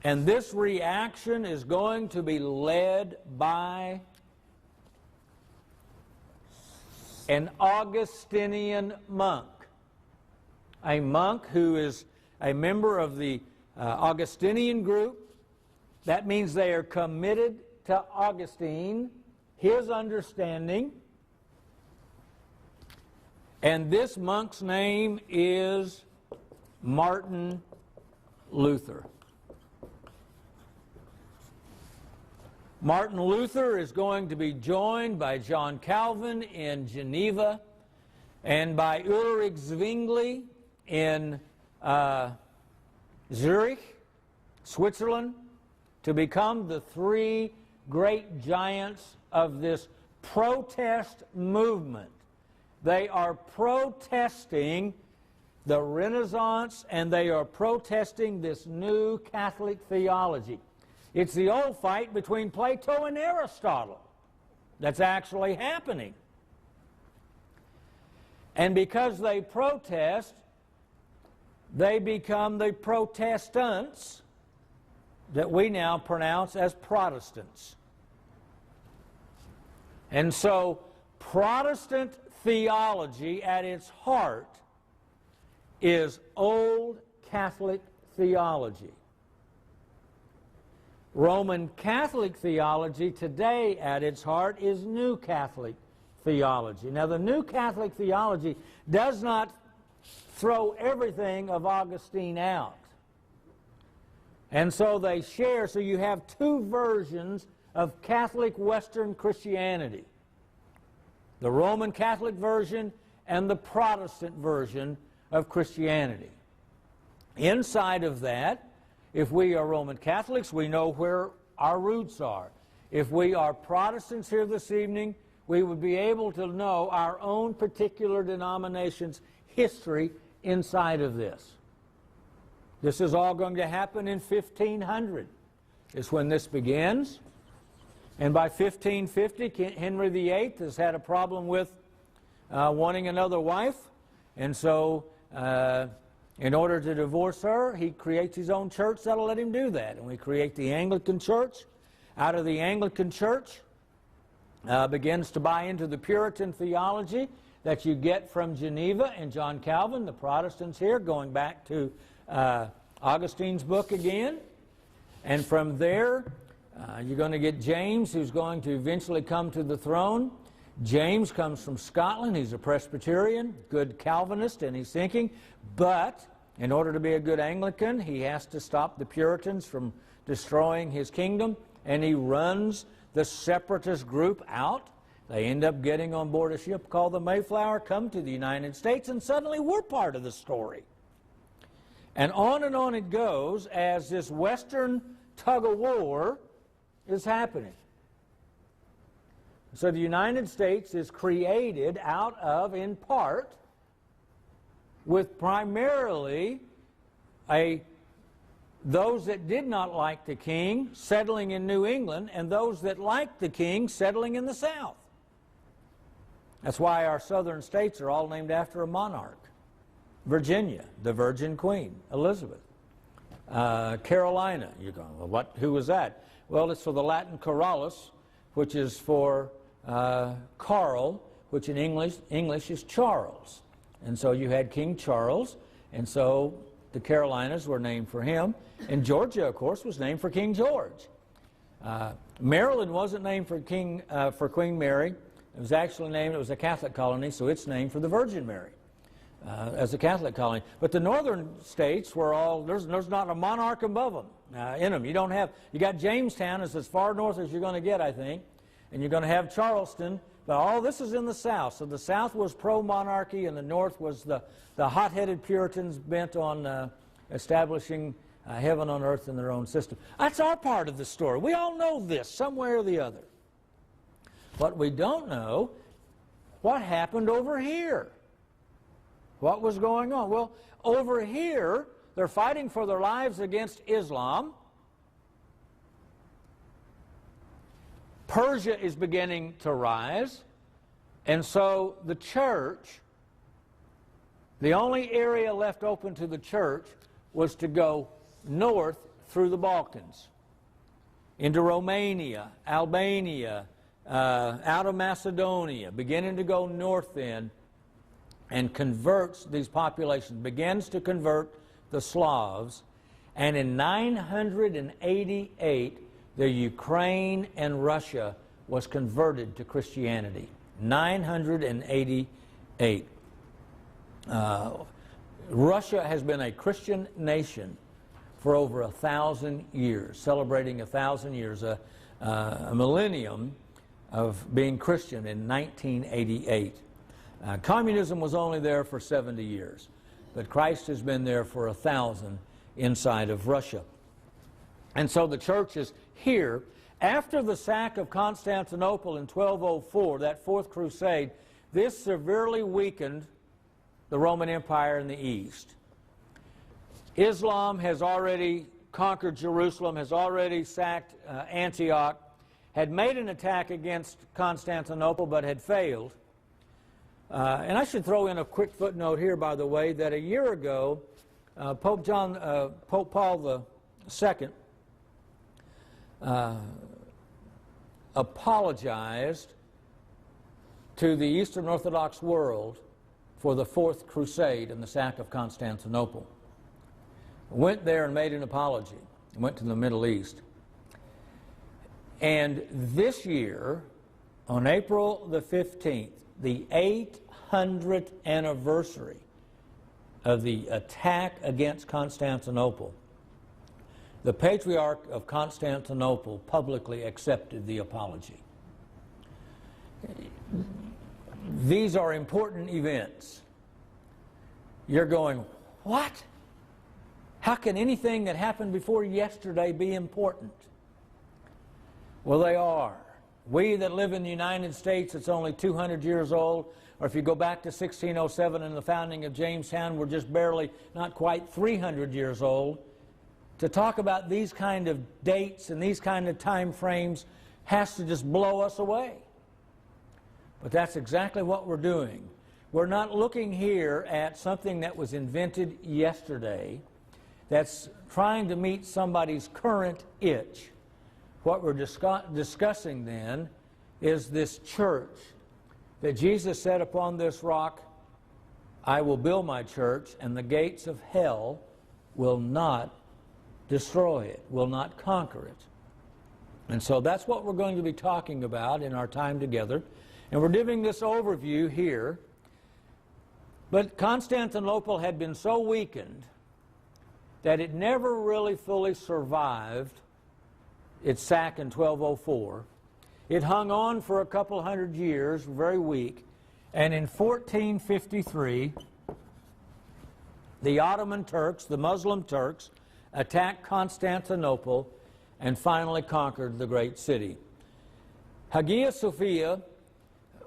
And this reaction is going to be led by an Augustinian monk. A monk who is a member of the Augustinian group. That means they are committed to Augustine, his understanding. And this monk's name is Martin Luther. Martin Luther is going to be joined by John Calvin in Geneva and by Ulrich Zwingli in Zurich, Switzerland, to become the three great giants of this protest movement. They are protesting the Renaissance, and they are protesting this new Catholic theology. It's the old fight between Plato and Aristotle that's actually happening. And because they protest, they become the Protestants that we now pronounce as Protestants. And so Protestant theology at its heart is Old Catholic theology. Roman Catholic theology today at its heart is New Catholic theology. Now, the New Catholic theology does not throw everything of Augustine out. And so they share, so you have two versions of Catholic Western Christianity. The Roman Catholic version and the Protestant version of Christianity. Inside of that, if we are Roman Catholics, we know where our roots are. If we are Protestants here this evening, we would be able to know our own particular denomination's history inside of this. This is all going to happen in 1500. Is when this begins. And by 1550, Henry VIII has had a problem with wanting another wife. And so, in order to divorce her, he creates his own church that'll let him do that. And we create the Anglican Church. Out of the Anglican Church, begins to buy into the Puritan theology that you get from Geneva and John Calvin, the Protestants here, going back to Augustine's book again. And from there, you're going to get James, who's going to eventually come to the throne. James comes from Scotland. He's a Presbyterian, good Calvinist in his thinking. But in order to be a good Anglican, he has to stop the Puritans from destroying his kingdom. And he runs the separatist group out. They end up getting on board a ship called the Mayflower, come to the United States, and suddenly we're part of the story. And on it goes as this Western tug-of-war is happening. So the United States is created out of, in part, with primarily those that did not like the king settling in New England, and those that liked the king settling in the South. That's why our southern states are all named after a monarch. Virginia, the Virgin Queen, Elizabeth. Carolina, you're going, well, who was that? Well, it's for the Latin Carolus, which is for Carl, which in English is Charles. And so you had King Charles, and so the Carolinas were named for him. And Georgia, of course, was named for King George. Maryland wasn't named for Queen Mary. It was actually named, it was a Catholic colony, so it's named for the Virgin Mary as a Catholic colony. But the northern states were all, there's not a monarch above them, in them. You got Jamestown is as far north as you're going to get, I think. And you're going to have Charleston. But all this is in the South. So the South was pro-monarchy, and the North was the hot-headed Puritans bent on establishing heaven on earth in their own system. That's our part of the story. We all know this, some way or the other. What we don't know, what happened over here? What was going on? Well, over here, they're fighting for their lives against Islam. Persia is beginning to rise, and so the church, the only area left open to the church was to go north through the Balkans, into Romania, Albania, out of Macedonia, beginning to go north then, and converts these populations, begins to convert the Slavs, and in 988, the Ukraine and Russia was converted to Christianity. 988. Russia has been a Christian nation for over 1,000 years, celebrating 1,000 years, a millennium of being Christian in 1988. Communism was only there for 70 years, but Christ has been there for 1,000 inside of Russia. And so the church is here. After the sack of Constantinople in 1204, that Fourth Crusade, this severely weakened the Roman Empire in the East. Islam has already conquered Jerusalem, has already sacked Antioch, had made an attack against Constantinople but had failed. And I should throw in a quick footnote here, by the way, that a year ago, Pope Paul II apologized to the Eastern Orthodox world for the Fourth Crusade and the sack of Constantinople. Went there and made an apology. Went to the Middle East. And this year, on April the 15th, the 800th anniversary of the attack against Constantinople, the Patriarch of Constantinople publicly accepted the apology. These are important events. You're going, what? How can anything that happened before yesterday be important? Well, they are. We that live in the United States, it's only 200 years old, or if you go back to 1607 and the founding of Jamestown, we're just barely, not quite 300 years old. To talk about these kind of dates and these kind of time frames has to just blow us away. But that's exactly what we're doing. We're not looking here at something that was invented yesterday that's trying to meet somebody's current itch. What we're discussing then is this church that Jesus said, upon this rock I will build my church, and the gates of hell will not destroy it, will not conquer it. And so that's what we're going to be talking about in our time together. And we're giving this overview here. But Constantinople had been so weakened that it never really fully survived its sack in 1204. It hung on for a couple hundred years, very weak. And in 1453, the Ottoman Turks, the Muslim Turks, attacked Constantinople and finally conquered the great city. Hagia Sophia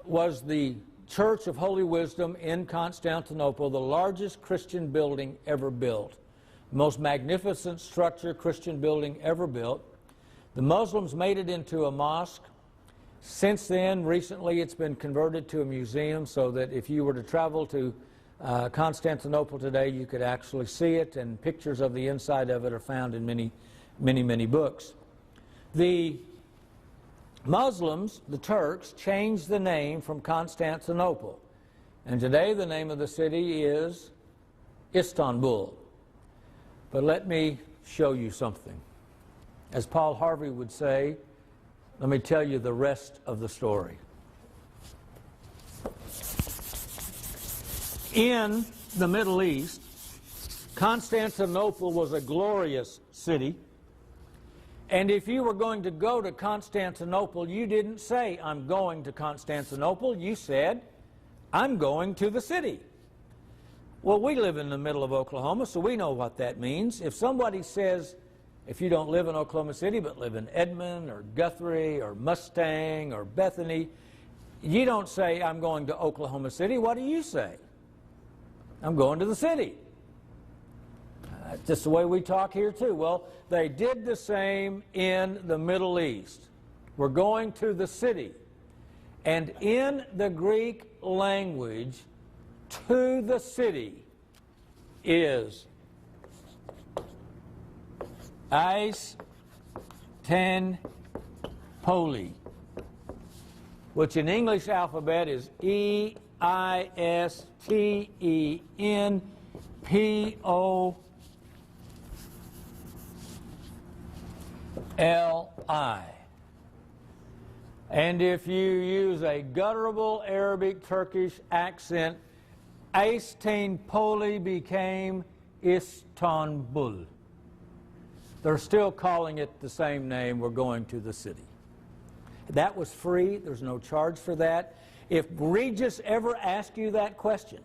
was the Church of Holy Wisdom in Constantinople, the largest Christian building ever built. The most magnificent structure, Christian building ever built. The Muslims made it into a mosque. Since then, recently, it's been converted to a museum so that if you were to travel to Constantinople today, you could actually see it, and pictures of the inside of it are found in many books. The Muslims, the Turks, changed the name from Constantinople, and today the name of the city is Istanbul. But let me show you something. As Paul Harvey would say, let me tell you the rest of the story. In the Middle East, Constantinople was a glorious city. And if you were going to go to Constantinople, you didn't say, I'm going to Constantinople. You said, I'm going to the city. Well, we live in the middle of Oklahoma, so we know what that means. If somebody says, if you don't live in Oklahoma City but live in Edmond or Guthrie or Mustang or Bethany, you don't say, I'm going to Oklahoma City. What do you say? I'm going to the city. That's just the way we talk here too. Well, they did the same in the Middle East. We're going to the city. And in the Greek language, to the city is Eis ten Poli, which in English alphabet is EISTENPOLI. And if you use a guttural Arabic Turkish accent, Istanbul became Istanbul. They're still calling it the same name. We're going to the city. That was free. There's no charge for that. If Regis ever asks you that question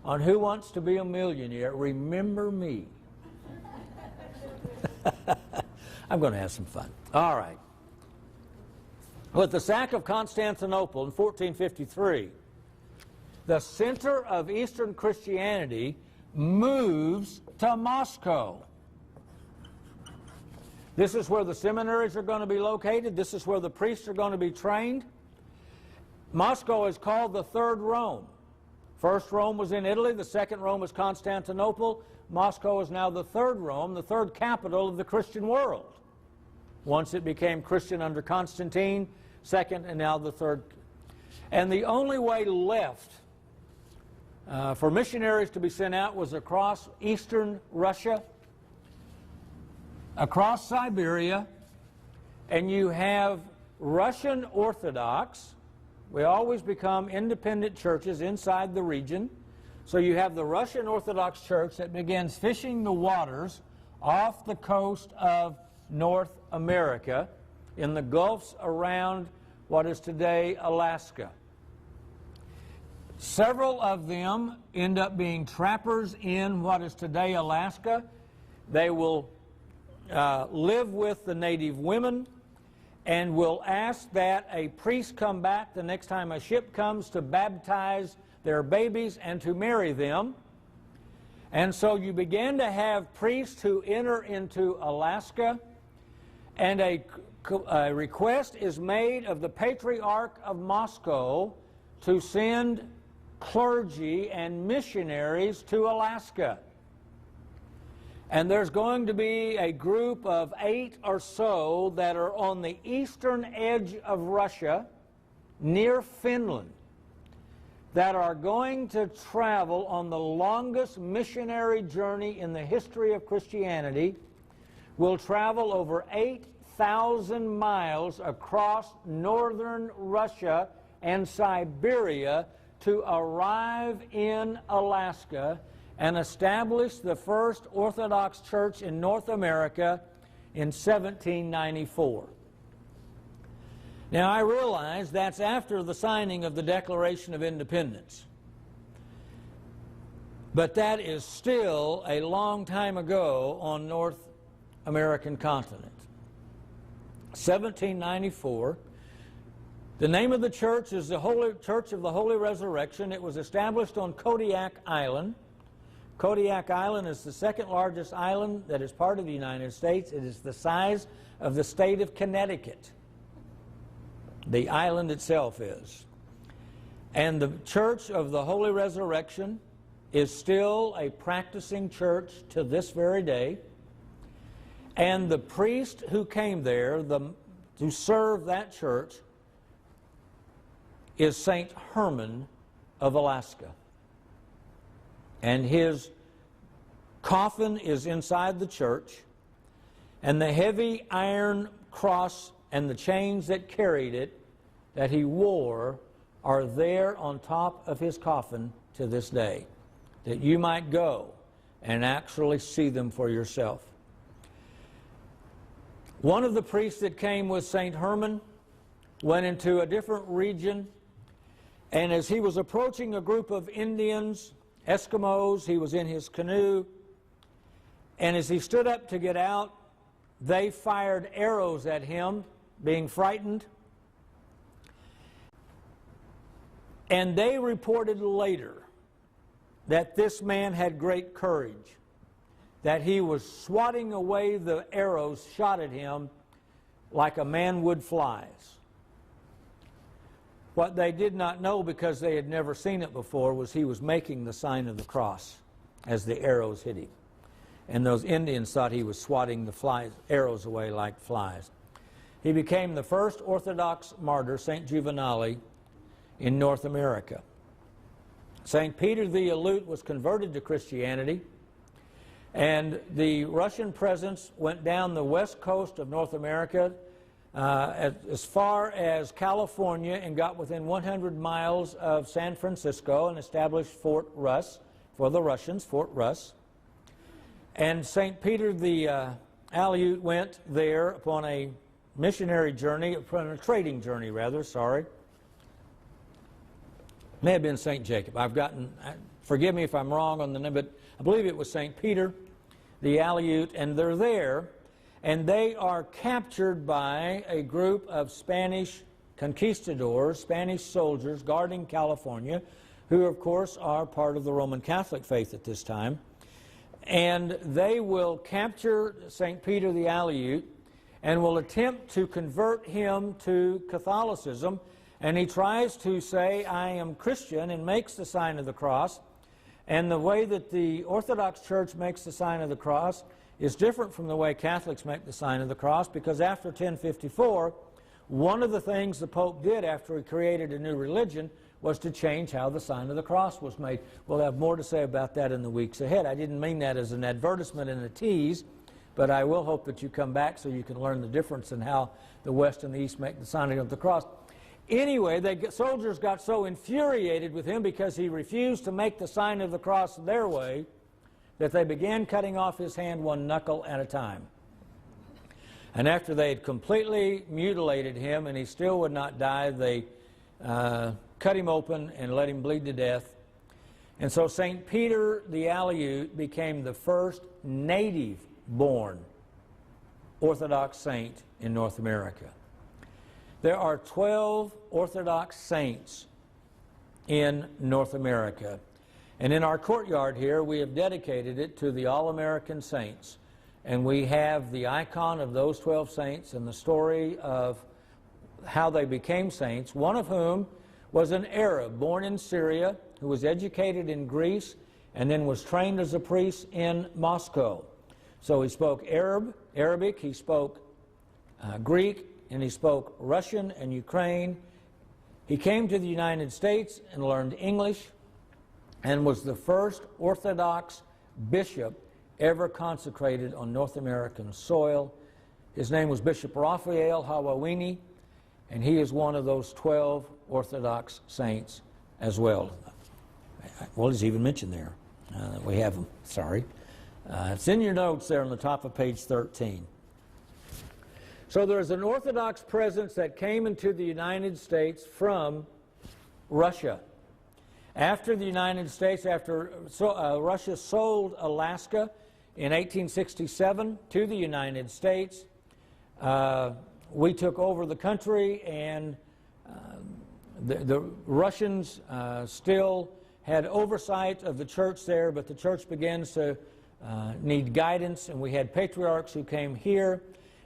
on Who Wants to Be a Millionaire, remember me. I'm going to have some fun. All right. With the sack of Constantinople in 1453, the center of Eastern Christianity moves to Moscow. This is where the seminaries are going to be located. This is where the priests are going to be trained. Moscow is called the Third Rome. First Rome was in Italy. The second Rome was Constantinople. Moscow is now the third Rome, the third capital of the Christian world. Once it became Christian under Constantine, second, and now the third. And the only way left for missionaries to be sent out was across eastern Russia, across Siberia, and you have Russian Orthodox. We always become independent churches inside the region. So you have the Russian Orthodox Church that begins fishing the waters off the coast of North America in the gulfs around what is today Alaska. Several of them end up being trappers in what is today Alaska. They will live with the native women and will ask that a priest come back the next time a ship comes to baptize their babies and to marry them. And so you begin to have priests who enter into Alaska, and a request is made of the Patriarch of Moscow to send clergy and missionaries to Alaska. And there's going to be a group of 8 or so that are on the eastern edge of Russia, near Finland, that are going to travel on the longest missionary journey in the history of Christianity, will travel over 8,000 miles across northern Russia and Siberia to arrive in Alaska and establish the first Orthodox Church in North America in 1794. Now, I realize that's after the signing of the Declaration of Independence. But that is still a long time ago on North American continent. 1794. The name of the church is the Holy Church of the Holy Resurrection. It was established on Kodiak Island. Kodiak Island is the second largest island that is part of the United States. It is the size of the state of Connecticut. The island itself is. And the Church of the Holy Resurrection is still a practicing church to this very day. And the priest who came there to serve that church is St. Herman of Alaska. And his coffin is inside the church, and the heavy iron cross and the chains that carried it, that he wore, are there on top of his coffin to this day, that you might go and actually see them for yourself. One of the priests that came with St. Herman went into a different region, and as he was approaching a group of Indians, Eskimos, he was in his canoe, and as he stood up to get out, they fired arrows at him, being frightened. And they reported later that this man had great courage, that he was swatting away the arrows shot at him like a man would flies. What they did not know, because they had never seen it before, was he was making the sign of the cross as the arrows hit him. And those Indians thought he was swatting the arrows away like flies. He became the first Orthodox martyr, St. Juvenali, in North America. St. Peter the Alute was converted to Christianity, and the Russian presence went down the west coast of North America as far as California and got within 100 miles of San Francisco and established Fort Russ, for the Russians, Fort Russ. And St. Peter the Alute went there upon a missionary journey, upon a trading journey rather, sorry. May have been St. Jacob. Forgive me if I'm wrong on the name, but I believe it was St. Peter the Alute, and they're there. And they are captured by a group of Spanish conquistadors, Spanish soldiers guarding California, who of course are part of the Roman Catholic faith at this time. And they will capture St. Peter the Alute and will attempt to convert him to Catholicism. And he tries to say, I am Christian, and makes the sign of the cross. And the way that the Orthodox Church makes the sign of the cross is different from the way Catholics make the sign of the cross, because after 1054, one of the things the Pope did after he created a new religion was to change how the sign of the cross was made. We'll have more to say about that in the weeks ahead. I didn't mean that as an advertisement and a tease, but I will hope that you come back so you can learn the difference in how the West and the East make the sign of the cross. Anyway, soldiers got so infuriated with him because he refused to make the sign of the cross their way that they began cutting off his hand one knuckle at a time. And after they had completely mutilated him and he still would not die, they cut him open and let him bleed to death. And so St. Peter the Aleut became the first native-born Orthodox saint in North America. There are 12 Orthodox saints in North America. And in our courtyard here, we have dedicated it to the All-American Saints. And we have the icon of those 12 saints and the story of how they became saints, one of whom was an Arab born in Syria who was educated in Greece and then was trained as a priest in Moscow. So he spoke Arabic, he spoke Greek, and he spoke Russian and Ukraine. He came to the United States and learned English and was the first Orthodox bishop ever consecrated on North American soil. His name was Bishop Raphael Hawawini, and he is one of those 12 Orthodox saints as well. Well, he's even mentioned there. We have him, sorry. It's in your notes there on the top of page 13. So there's an Orthodox presence that came into the United States from Russia. After the United States, Russia sold Alaska in 1867 to the United States, we took over the country, and the Russians still had oversight of the church there, but the church begins to need guidance, and we had patriarchs who came here.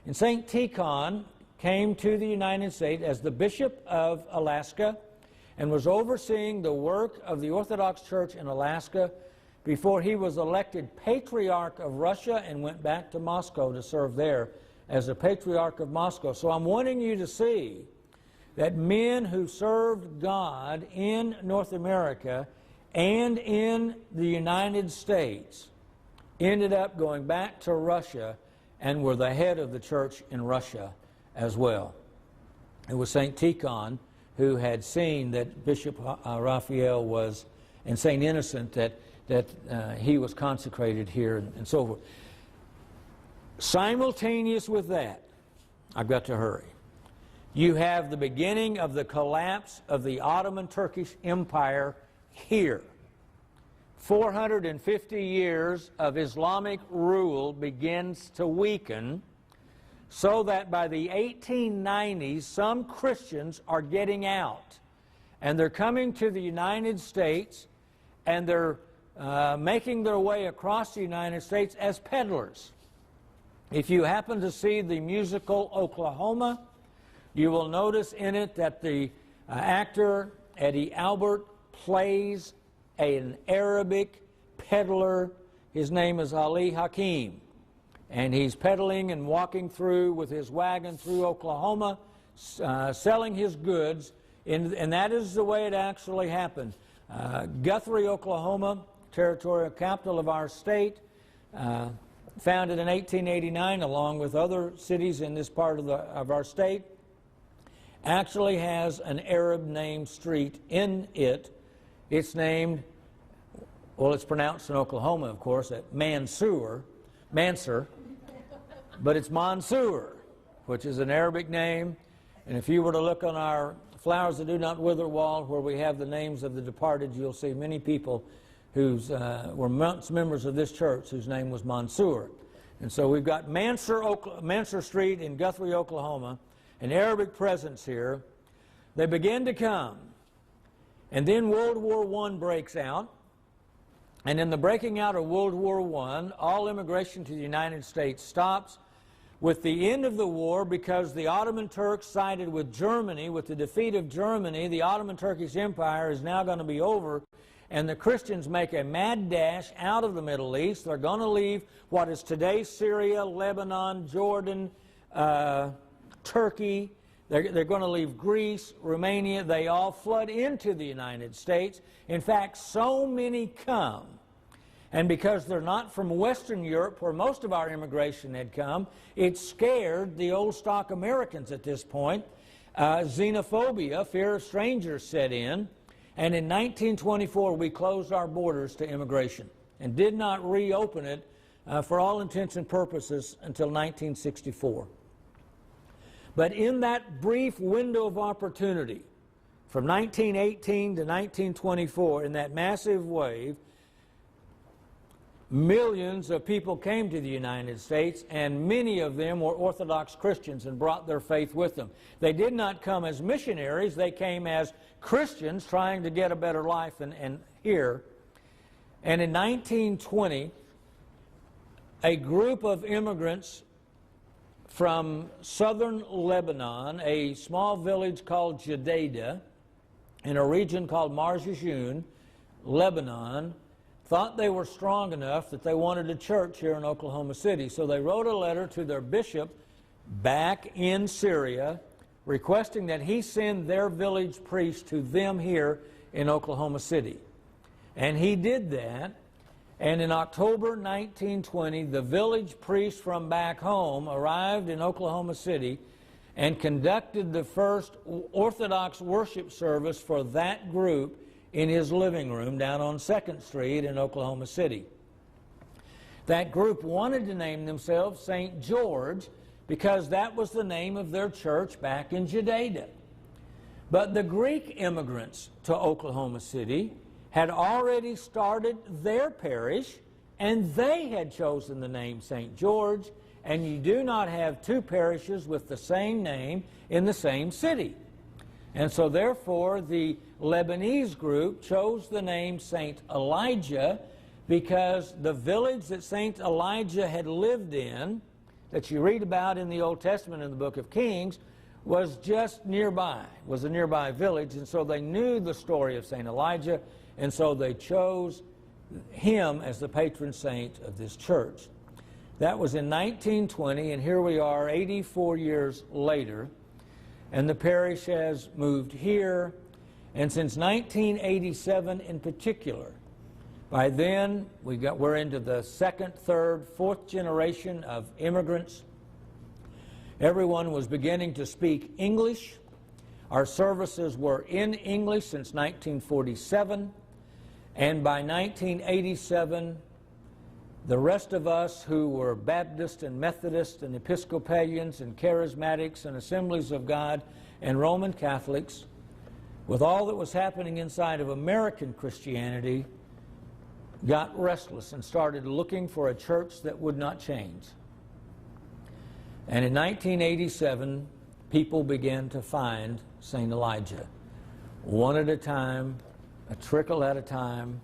And St. Tikhon came to the United States as the Bishop of Alaska and was overseeing the work of the Orthodox Church in Alaska before he was elected Patriarch of Russia and went back to Moscow to serve there as a Patriarch of Moscow. So I'm wanting you to see that men who served God in North America and in the United States ended up going back to Russia and were the head of the church in Russia as well. It was St. Tikhon who had seen that Bishop Raphael was, and St. Innocent, that he was consecrated here and so forth. Simultaneous with that, I've got to hurry, you have the beginning of the collapse of the Ottoman Turkish Empire here. 450 years of Islamic rule begins to weaken, so that by the 1890s, some Christians are getting out, and they're coming to the United States, and they're making their way across the United States as peddlers. If you happen to see the musical Oklahoma, you will notice in it that the actor Eddie Albert plays an Arabic peddler. His name is Ali Hakim, and he's peddling and walking through with his wagon through Oklahoma, selling his goods, and that is the way it actually happened. Guthrie, Oklahoma, territorial capital of our state, founded in 1889 along with other cities in this part of our state, actually has an Arab named street in it. It's named, well, it's pronounced in Oklahoma, of course, at Mansur, but it's Mansour, which is an Arabic name. And if you were to look on our Flowers That Do Not Wither wall, where we have the names of the departed, you'll see many people who were members of this church whose name was Mansour. And so we've got Mansur Street in Guthrie, Oklahoma, an Arabic presence here. They begin to come. And then World War I breaks out. And in the breaking out of World War I, all immigration to the United States stops. With the end of the war, because the Ottoman Turks sided with Germany, with the defeat of Germany, the Ottoman Turkish Empire is now going to be over, and the Christians make a mad dash out of the Middle East. They're going to leave what is today Syria, Lebanon, Jordan, Turkey. They're going to leave Greece, Romania. They all flood into the United States. In fact, so many come And because they're not from Western Europe, where most of our immigration had come, it scared the old stock Americans at this point. Xenophobia, fear of strangers, set in. And in 1924, we closed our borders to immigration and did not reopen it for all intents and purposes until 1964. But in that brief window of opportunity, from 1918 to 1924, in that massive wave, millions of people came to the United States, and many of them were Orthodox Christians and brought their faith with them. They did not come as missionaries, they came as Christians trying to get a better life and here. And in 1920, a group of immigrants from southern Lebanon, a small village called Jadeda, in a region called Marjajun, Lebanon, thought they were strong enough that they wanted a church here in Oklahoma City. So they wrote a letter to their bishop back in Syria requesting that he send their village priest to them here in Oklahoma City. And he did that. And in October 1920, the village priest from back home arrived in Oklahoma City and conducted the first Orthodox worship service for that group in his living room down on 2nd Street in Oklahoma City. That group wanted to name themselves St. George because that was the name of their church back in Judea. But the Greek immigrants to Oklahoma City had already started their parish, and they had chosen the name St. George, and you do not have two parishes with the same name in the same city. And so therefore the Lebanese group chose the name St. Elijah because the village that St. Elijah had lived in, that you read about in the Old Testament in the book of Kings, was just nearby, was a nearby village, and so they knew the story of St. Elijah, and so they chose him as the patron saint of this church. That was in 1920, and here we are 84 years later, and the parish has moved here, and since 1987 in particular, by then we're into the second, third, fourth generation of immigrants. Everyone was beginning to speak English. Our services were in English since 1947, and by 1987, the rest of us who were Baptist and Methodist and Episcopalians and Charismatics and Assemblies of God and Roman Catholics, with all that was happening inside of American Christianity, got restless and started looking for a church that would not change. And in 1987, people began to find St. Elijah, one at a time, a trickle at a time,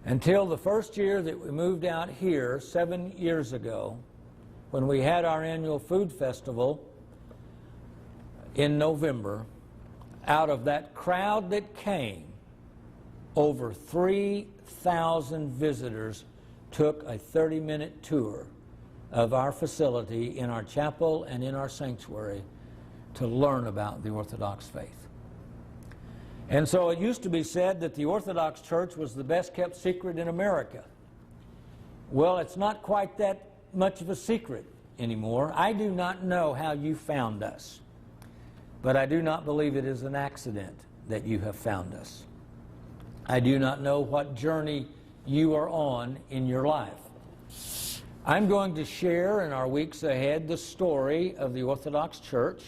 until the first year that we moved out here 7 years ago, when we had our annual food festival in November. Out of that crowd that came, over 3,000 visitors took a 30-minute tour of our facility in our chapel and in our sanctuary to learn about the Orthodox faith. And so it used to be said that the Orthodox Church was the best kept secret in America. Well, it's not quite that much of a secret anymore. I do not know how you found us, but I do not believe it is an accident that you have found us. I do not know what journey you are on in your life. I'm going to share in our weeks ahead the story of the Orthodox Church,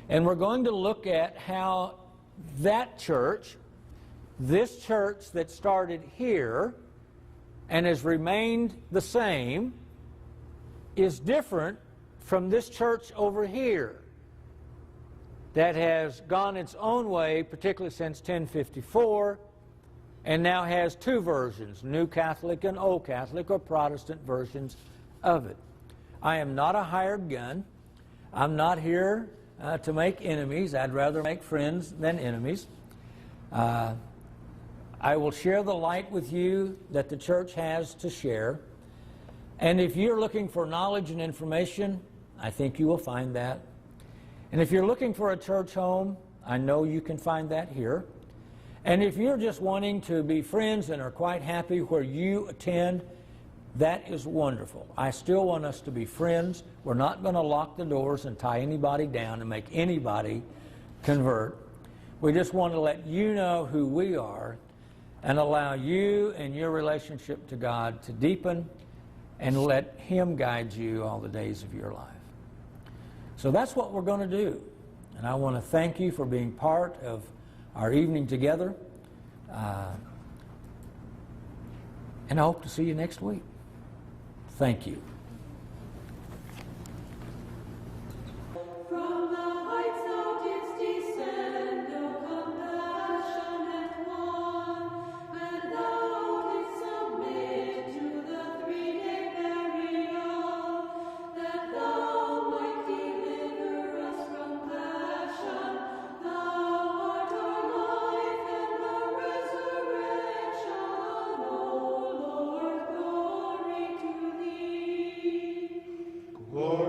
and we're going to look at how that church, this church that started here and has remained the same, is different from this church over here that has gone its own way, particularly since 1054, and now has two versions, New Catholic and Old Catholic, or Protestant versions of it. I am not a hired gun. I'm not here to make enemies. I'd rather make friends than enemies. I will share the light with you that the church has to share. And if you're looking for knowledge and information, I think you will find that. And if you're looking for a church home, I know you can find that here. And if you're just wanting to be friends and are quite happy where you attend, that is wonderful. I still want us to be friends. We're not going to lock the doors and tie anybody down and make anybody convert. We just want to let you know who we are and allow you and your relationship to God to deepen and let Him guide you all the days of your life. So that's what we're going to do. And I want to thank you for being part of our evening together. And I hope to see you next week. Thank you. From the heights thou didst descend, O compassionate one, and thou didst submit to the 3-day burial, that thou might deliver us from passion. Thou art our life and our resurrection, O Lord, glory to thee. Glory